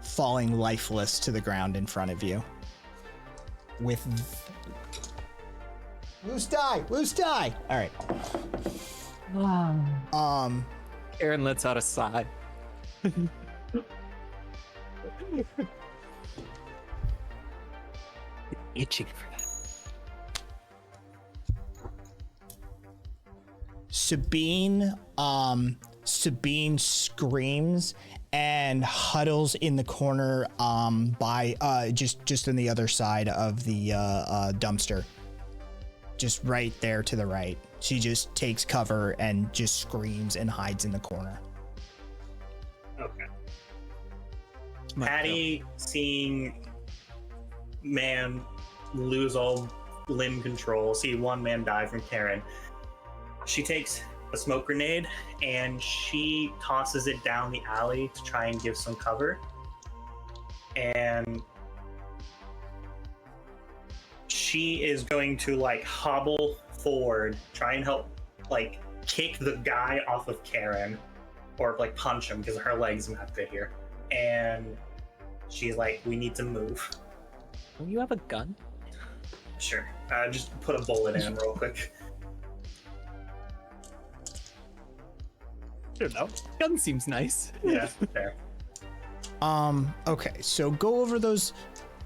A: falling lifeless to the ground in front of you. With loose die. All right.
B: Aaron lets out a sigh. Itching for that.
A: Sabine screams and huddles in the corner by just on the other side of the dumpster. Just right there to the right. She just takes cover and just screams and hides in the corner.
C: Okay. Patty, seeing man lose all limb control, see one man die from Karen, she takes a smoke grenade and she tosses it down the alley to try and give some cover. And she is going to like hobble forward, try and help like kick the guy off of Karen, or like punch him because her legs not good here. And she's like, we need to move.
B: Don't you have a gun?
C: Sure. Just put a bullet in him real quick.
B: I don't know. Gun seems nice.
C: Yeah, fair.
A: Okay, so go over those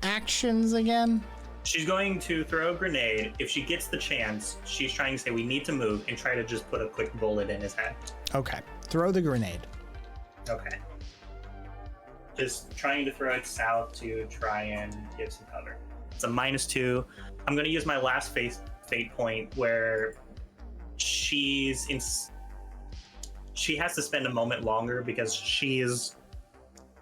A: actions again.
C: She's going to throw a grenade. If she gets the chance, she's trying to say we need to move and try to just put a quick bullet in his head.
A: Okay, throw the grenade.
C: Okay. Just trying to throw it south to try and give some cover. It's a -2. I'm going to use my last fate point where she has to spend a moment longer because she is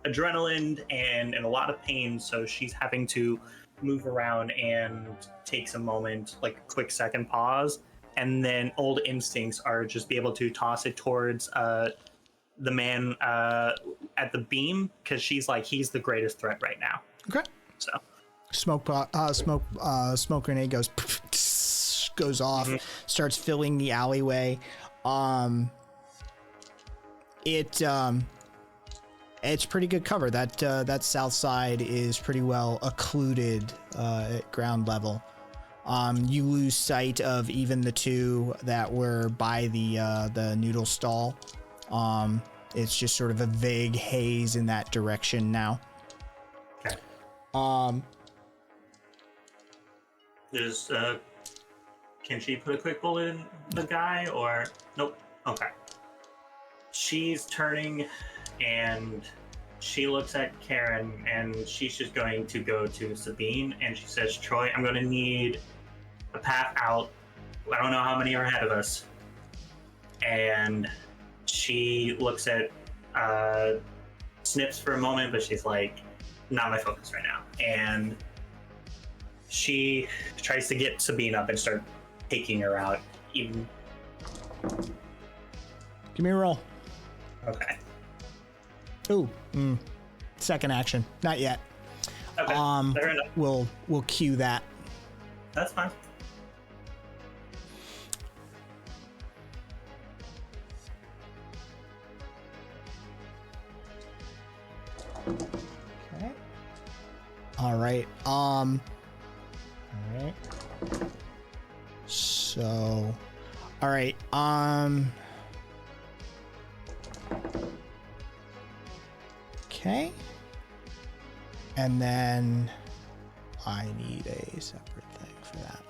C: adrenaline and in a lot of pain, so she's having to move around and takes a moment, like a quick second pause, and then old instincts are just be able to toss it towards the man at the beam, because she's like, he's the greatest threat right now.
A: Okay.
C: So
A: Smoke grenade goes off, starts filling the alleyway. It's pretty good cover. That south side is pretty well occluded at ground level. You lose sight of even the two that were by the noodle stall. It's just sort of a vague haze in that direction now.
C: okay. There's can she put a quick bullet in the guy or nope? Okay. She's turning and she looks at Karen and she's just going to go to Sabine and she says, Troy, I'm going to need a path out. I don't know how many are ahead of us. And she looks at Snips for a moment, but she's like, not my focus right now. And she tries to get Sabine up and start taking her out. Even.
A: Give me a roll.
C: Okay.
A: Ooh, second action. Not yet.
C: Okay. Fair enough.
A: We'll cue that.
C: That's fine.
A: Okay. All right. All right. So, all right. Okay. And then I need a separate thing for that.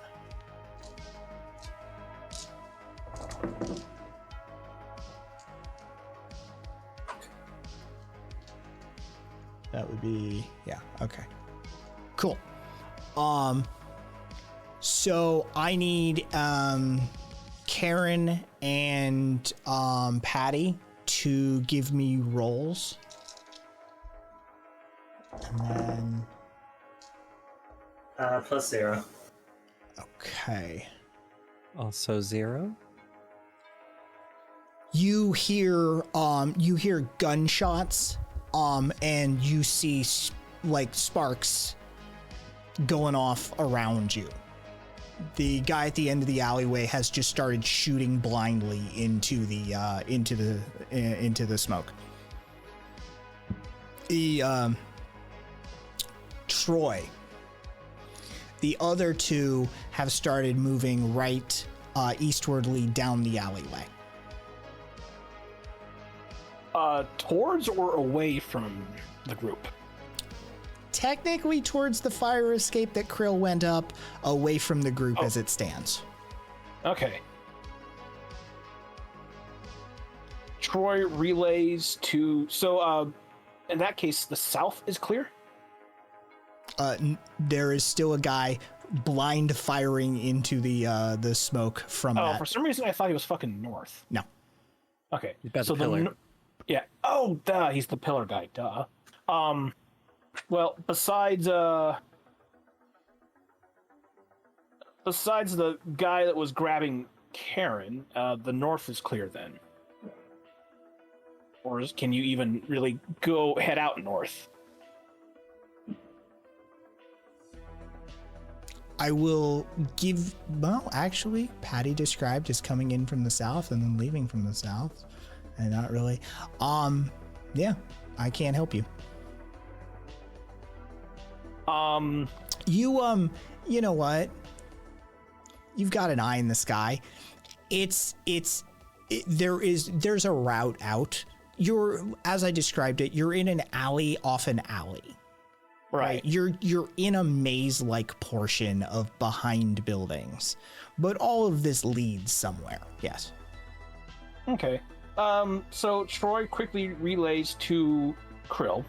A: That would be, yeah, okay. Cool. So I need Karen and Patty to give me rolls. And then
C: +0.
A: okay.
B: Also 0.
A: You hear gunshots, and you see like sparks going off around you. The guy at the end of the alleyway has just started shooting blindly into the smoke. Troy. The other two have started moving right eastwardly down the alleyway.
E: Towards or away from the group?
A: Technically towards the fire escape that Krill went up, away from the group as it stands.
E: Okay. Troy relays to... So, in that case, the south is clear?
A: There is still a guy blind firing into the smoke from that.
E: Oh, for some reason I thought he was fucking north.
A: No.
E: Okay.
B: So the pillar.
E: Yeah. Oh, duh. He's the pillar guy. Duh. Well, besides the guy that was grabbing Karen, the north is clear then. Or can you even really head out north?
A: I will give... Well, actually, Patty described as coming in from the south and then leaving from the south. And not really. Yeah, I can't help you. You know what? You've got an eye in the sky. There's a route out. As I described it, you're in an alley off an alley. Right. You're in a maze-like portion of behind buildings, but all of this leads somewhere. Yes.
E: Okay. So Troy quickly relays to Krill.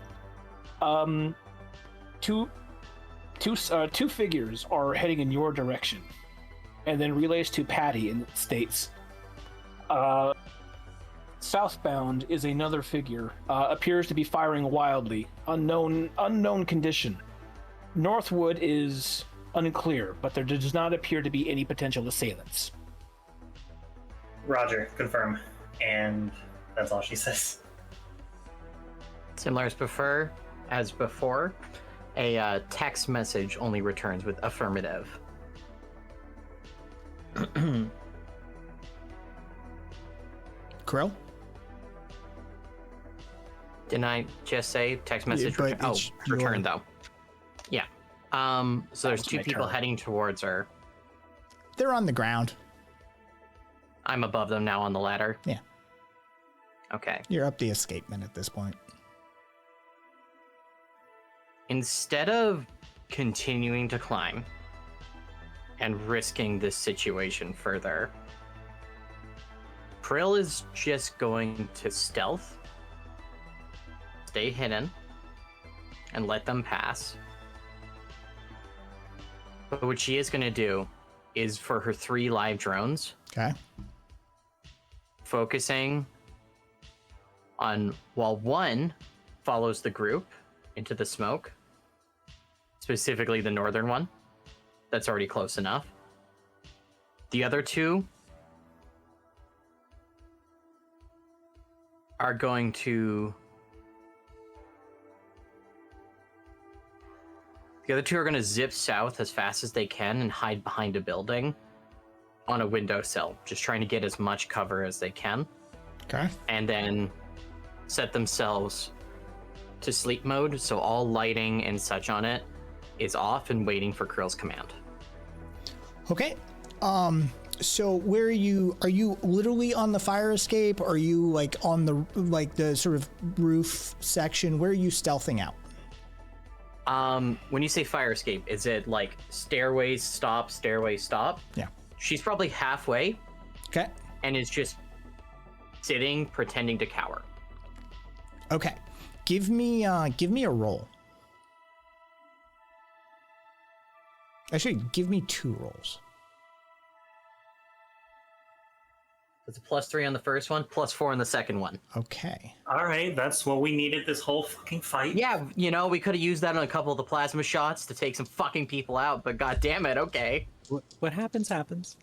E: Two figures are heading in your direction, and then relays to Patty and states, southbound is another figure, appears to be firing wildly, unknown condition. Northwood is unclear, but there does not appear to be any potential assailants.
C: Roger, confirm. And that's all she says.
D: Similar as before, a text message only returns with affirmative.
A: Krill?
D: Didn't I just say text message?
A: Yeah,
D: return though. Yeah. So there's two people heading towards her.
A: They're on the ground.
D: I'm above them now on the ladder.
A: Yeah.
D: Okay.
A: You're up the escapement at this point.
D: Instead of continuing to climb and risking this situation further, Krill is just going to stealth, stay hidden, and let them pass. But what she is going to do is for her 3 live drones,
A: Okay.
D: focusing on, while one follows the group into the smoke, specifically the northern one, that's already close enough. The other 2 are going to... The other 2 are going to zip south as fast as they can and hide behind a building on a windowsill, just trying to get as much cover as they can.
A: Okay.
D: And then set themselves to sleep mode, so all lighting and such on it is off and waiting for Krill's command.
A: Okay. So where are you literally on the fire escape? Or are you like on the sort of roof section? Where are you stealthing out?
D: When you say fire escape, is it like stairways stop?
A: Yeah.
D: She's probably halfway.
A: Okay.
D: And is just sitting, pretending to cower.
A: Okay. Give me a roll. Actually, give me 2 rolls.
D: It's a +3 on the first one, +4 on the second one.
A: Okay.
C: All right, that's what we needed this whole fucking fight.
D: Yeah, we could have used that on a couple of the plasma shots to take some fucking people out, but god damn it, okay.
B: What happens, happens.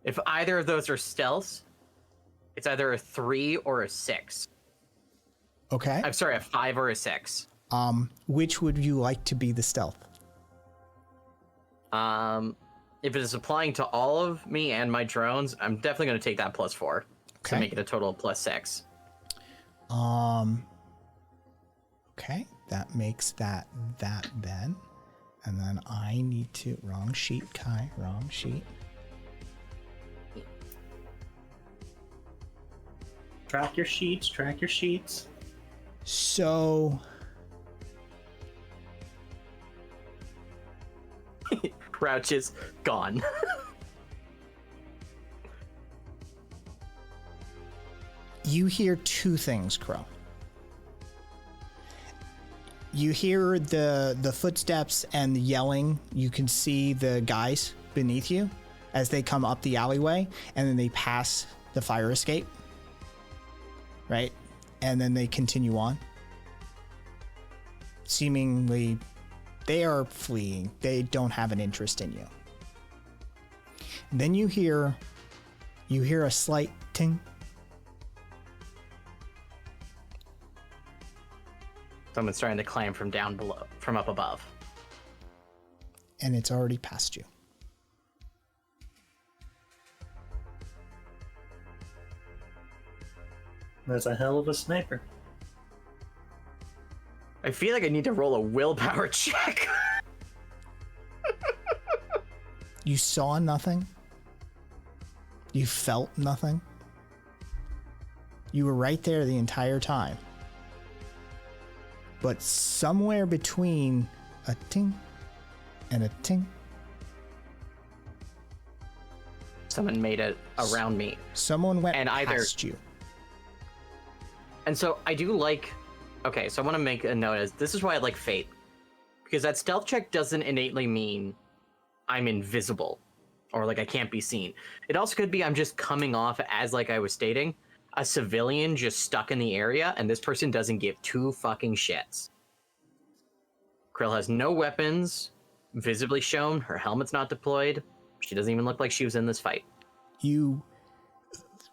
D: If either of those are stealths, it's either a 3 or a 6.
A: Okay.
D: I'm sorry, a 5 or a 6.
A: Which would you like to be the stealth?
D: If it is applying to all of me and my drones, I'm definitely going to take that +4 to make it a total of +6.
A: Okay, that makes that then. And then I need to, wrong sheet, Kai, wrong sheet.
C: Track your sheets, track your sheets.
A: So
D: Crouch is gone.
A: you hear two things, Crow. You hear the footsteps and the yelling. You can see the guys beneath you as they come up the alleyway, and then they pass the fire escape. Right? And then they continue on. Seemingly, they are fleeing. They don't have an interest in you. And then you hear a slight ting.
D: Someone's trying to climb from down below, from up above.
A: And it's already past you.
C: That's a hell of a sniper.
D: I feel like I need to roll a willpower check.
A: You saw nothing. You felt nothing. You were right there the entire time. But somewhere between a ting and a ting,
D: Someone made it around me.
A: someone went
D: And either-
A: past you.
D: And so I do like... Okay, so I want to make a note as this is why I like Fate. Because that stealth check doesn't innately mean I'm invisible or like I can't be seen. It also could be I'm just coming off as, like I was stating, a civilian just stuck in the area and this person doesn't give two fucking shits. Krill has no weapons visibly shown. Her helmet's not deployed. She doesn't even look like she was in this fight.
A: You,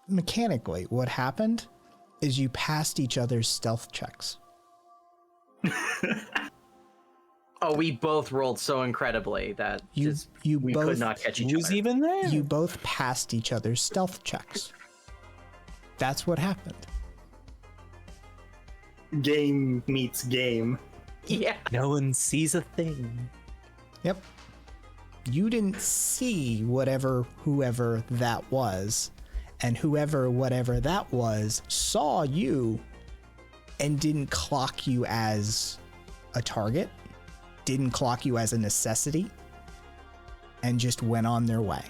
A: mechanically, what happened is you passed each other's stealth checks.
D: Oh, we both rolled so incredibly that
A: You
D: we
A: both,
D: could not catch each
E: Who's
D: other.
E: even there?
A: You both passed each other's stealth checks. That's what happened.
C: Game meets game.
D: Yeah.
B: No one sees a thing.
A: Yep. You didn't see whoever that was, and whatever that was saw you and didn't clock you as a target, didn't clock you as a necessity, and just went on their way.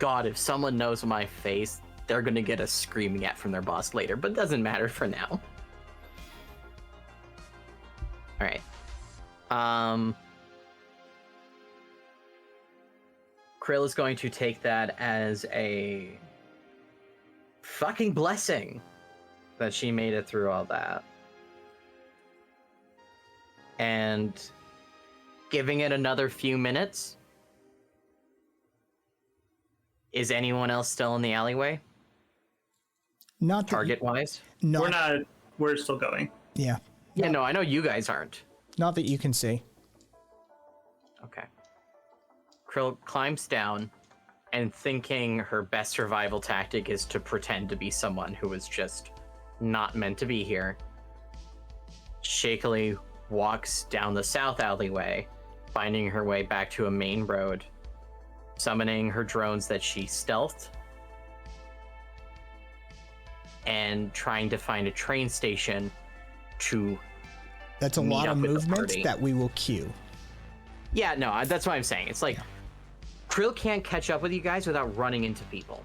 D: God, if someone knows my face, they're gonna get a screaming at from their boss later, but it doesn't matter for now. Alright. Krill is going to take that as a fucking blessing that she made it through all that. And giving it another few minutes. Is anyone else still in the alleyway?
A: Not that
D: Target wise?
A: not,
C: We're still going.
A: yeah.
D: Yeah, no, I know you guys aren't.
A: Not that you can see.
D: Okay. Krill climbs down and thinking her best survival tactic is to pretend to be someone who is just not meant to be here. Shakily walks down the south alleyway, finding her way back to a main road, summoning her drones that she stealthed, and trying to find a train station to
A: That's a
D: meet
A: lot
D: up
A: of
D: with the
A: movement
D: party.
A: that we will queue.
D: Yeah, no, that's what I'm saying. It's like, Krill can't catch up with you guys without running into people.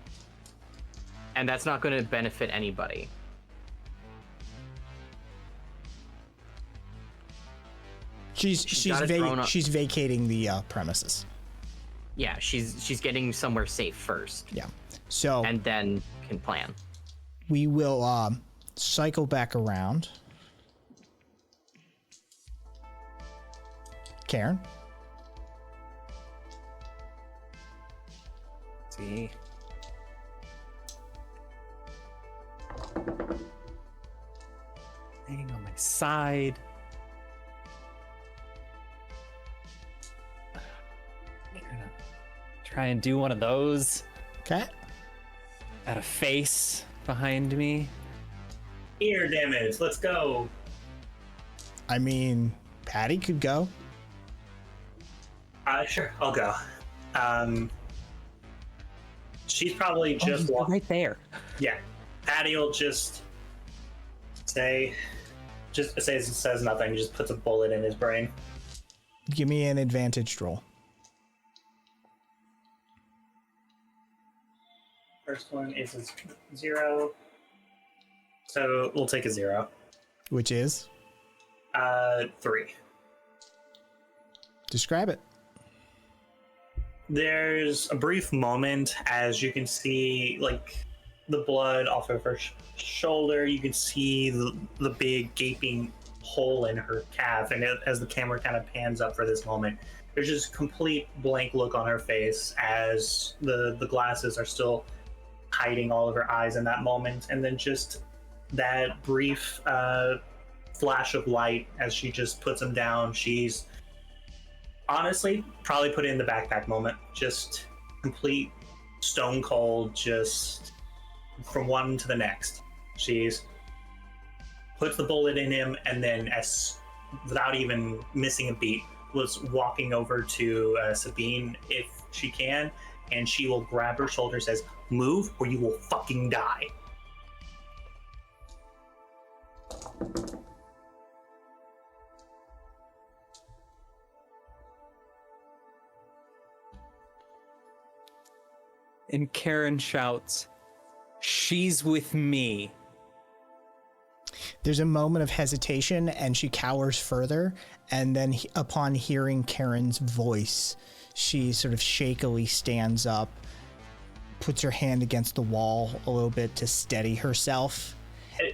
D: And that's not going to benefit anybody.
A: She's
D: got a drone up.
A: she's vacating the premises.
D: Yeah, she's getting somewhere safe first,
A: Yeah. So
D: and then can plan.
A: we will cycle back around. Karen?
B: see. Laying on my side. I'm gonna try and do one of those.
A: Okay.
B: Got a face behind me.
C: Ear damage. Let's go.
A: I mean, Patty could go.
C: Sure, I'll go. She's probably just
B: right there.
C: Yeah, Patty will just says nothing. Just puts a bullet in his brain.
A: Give me an advantaged roll.
C: First one is a 0, so we'll take a 0.
A: Which is?
C: 3.
A: Describe it.
C: There's a brief moment as you can see, like, the blood off of her shoulder. You can see the big gaping hole in her calf, and as the camera kind of pans up for this moment, there's just complete blank look on her face as the glasses are still hiding all of her eyes in that moment, and then just that brief flash of light as she just puts them down. She's honestly probably put it in the backpack moment, just complete stone cold, just from one to the next. She's puts the bullet in him, and then without even missing a beat, was walking over to Sabine if she can, and she will grab her shoulder, says, "Move or you will fucking die."
B: And Karen shouts, "She's with me."
A: There's a moment of hesitation, and she cowers further, and then upon hearing Karen's voice, she sort of shakily stands up, puts her hand against the wall a little bit to steady herself.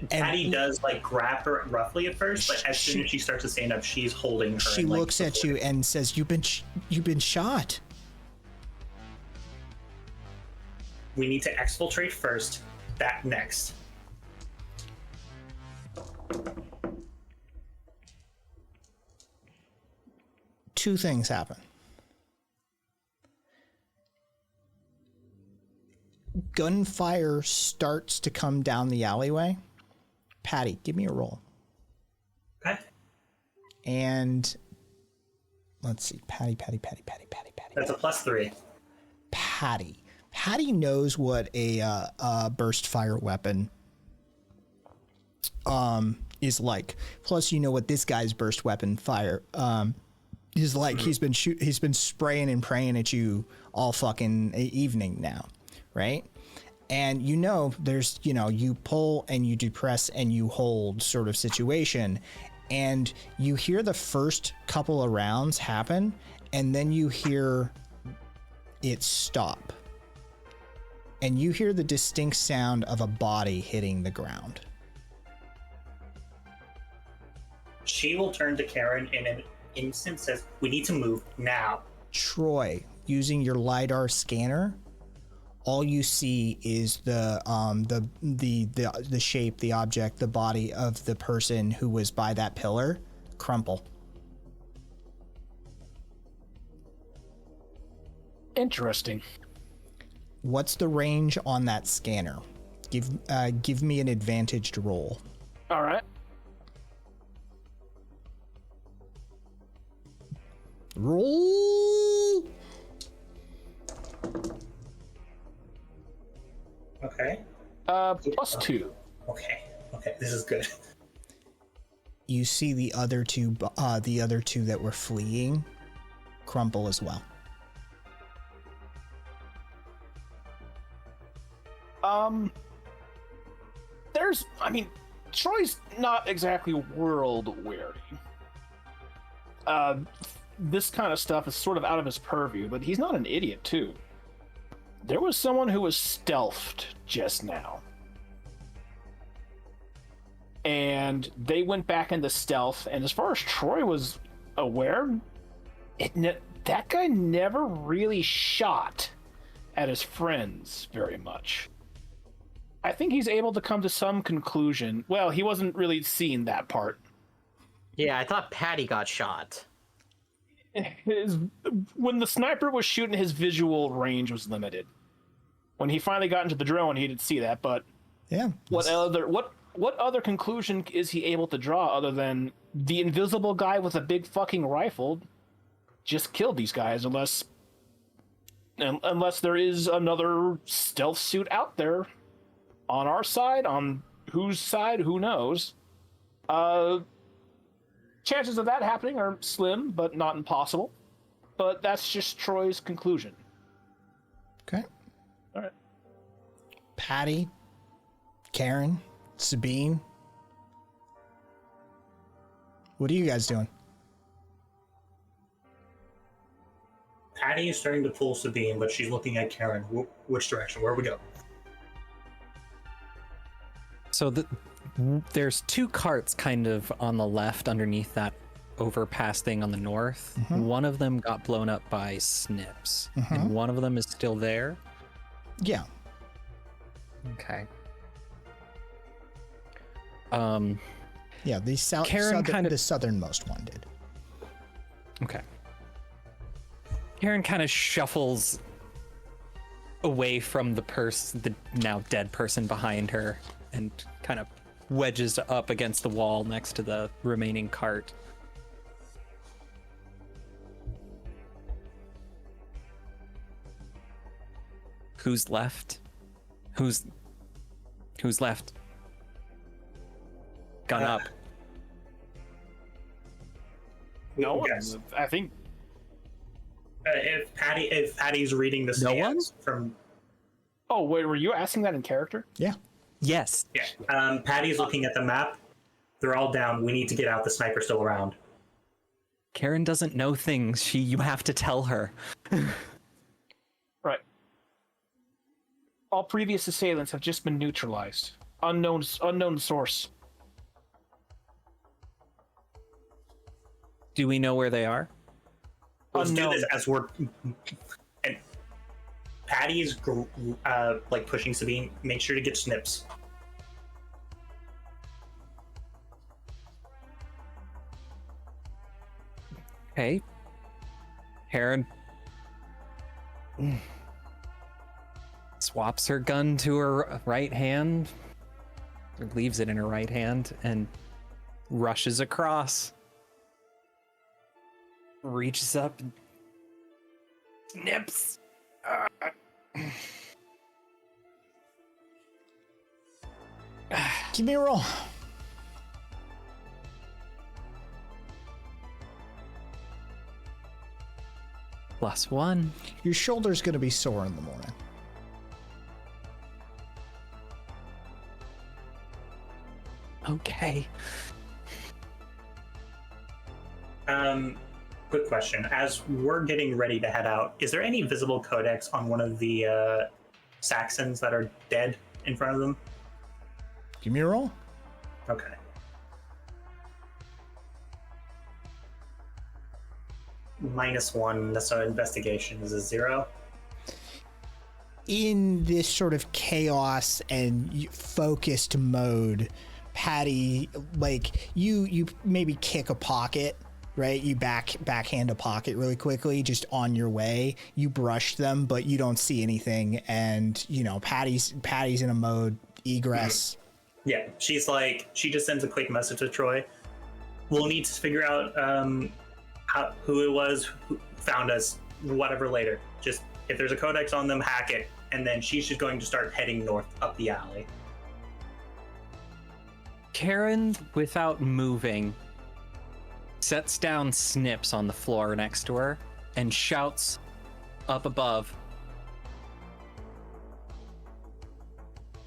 C: Patty does like grab her roughly at first, but as soon as she starts to stand up, she's holding her.
A: She looks at you and says, "You've been shot."
C: We need to exfiltrate first. That next.
A: Two things happen. Gunfire starts to come down the alleyway. Patty, give me a roll.
C: Okay.
A: And let's see. Patty.
C: That's a +3.
A: Patty knows what a burst fire weapon is like. Plus, you know what this guy's burst weapon fire is like. Mm-hmm. He's been spraying and praying at you all fucking evening now, right? And you know there's, you pull and you depress and you hold sort of situation, and you hear the first couple of rounds happen, and then you hear it stop. And you hear the distinct sound of a body hitting the ground.
C: She will turn to Karen in an instant, says, "We need to move now."
A: Troy, using your LiDAR scanner, all you see is the shape, the object, the body of the person who was by that pillar crumple.
E: Interesting.
A: What's the range on that scanner? Give me an advantaged roll.
E: All right.
A: Roll.
C: Okay.
E: +2.
C: Okay. This is good.
A: You see the other two that were fleeing crumple as well.
E: Troy's not exactly world weary. This kind of stuff is sort of out of his purview, but he's not an idiot too. There was someone who was stealthed just now. And they went back into stealth, and as far as Troy was aware, that guy never really shot at his friends very much. I think he's able to come to some conclusion. Well, he wasn't really seeing that part.
D: Yeah, I thought Patty got shot.
E: When the sniper was shooting, his visual range was limited. When he finally got into the drone, he didn't see that. But
A: Yeah.
E: what other conclusion is he able to draw other than the invisible guy with a big fucking rifle just killed these guys? Unless there is another stealth suit out there on our side, on whose side, who knows. Chances of that happening are slim, but not impossible. But that's just Troy's conclusion.
A: Okay.
E: All right.
A: Patty, Karen, Sabine. What are you guys doing?
C: Patty is starting to pull Sabine, but she's looking at Karen. Which direction? Where we go?
B: So there's two carts kind of on the left underneath that overpass thing on the north. One of them got blown up by snips, and one of them is still there.
A: Yeah.
B: Okay.
A: Yeah, the the southernmost one did.
B: Okay. Karen kind of shuffles away from the now dead person behind her, and kind of wedges up against the wall next to the remaining cart. Who's left? Who's left? Gun up.
E: No,
C: Yes.
E: I think
C: If Patty's reading the
B: No one?
C: scans from
E: Oh, wait, were you asking that in character?
A: Yeah.
B: Yes.
C: Patty's looking at the map. They're all down. We need to get out. The sniper's still around.
B: Karen doesn't know things. You have to tell her.
E: Right. All previous assailants have just been neutralized. Unknown source.
B: Do we know where they are?
C: Let's do
E: Unknown.
C: this as we're. And Patty's like pushing Sabine. Make sure to get snips.
B: Okay. Karen swaps her gun to her right hand, or leaves it in her right hand, and rushes across. Reaches up and snips.
A: Give me a roll.
B: +1.
A: Your shoulder's going to be sore in the morning.
B: Okay.
C: Quick question. As we're getting ready to head out, is there any visible codex on one of the Saxons that are dead in front of them?
A: Give me a roll.
C: Okay. -1, so investigation is a 0.
A: In this sort of chaos and focused mode, Patty, like you maybe kick a pocket, right? You backhand a pocket really quickly, just on your way. You brush them, but you don't see anything, and Patty's in a mode egress.
C: Yeah, she just sends a quick message to Troy. We'll need to figure out who it was who found us, whatever later. Just if there's a codex on them, hack it, and then she's just going to start heading north up the alley.
B: Karen, without moving, sets down snips on the floor next to her and shouts up above,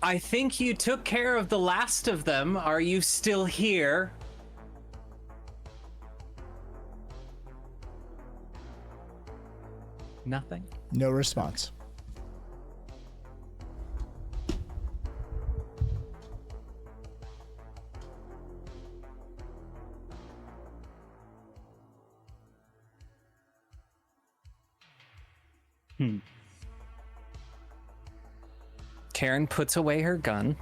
B: "I think you took care of the last of them. Are you still here?" Nothing.
A: No response.
B: Karen puts away her gun,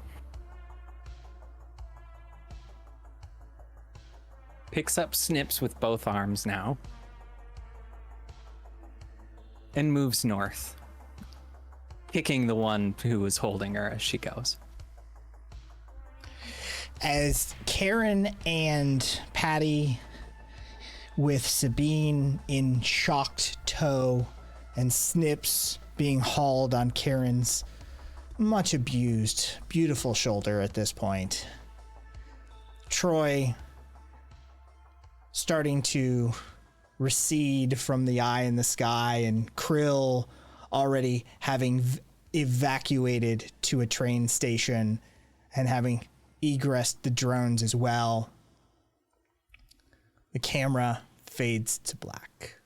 B: picks up Snips with both arms now, and moves north, kicking the one who is holding her as she goes.
A: As Karen and Patty, with Sabine in shocked tow and Snips being hauled on Karen's much abused, beautiful shoulder at this point, Troy starting to recede from the eye in the sky, and Krill already having evacuated to a train station and having egressed the drones as well. The camera fades to black.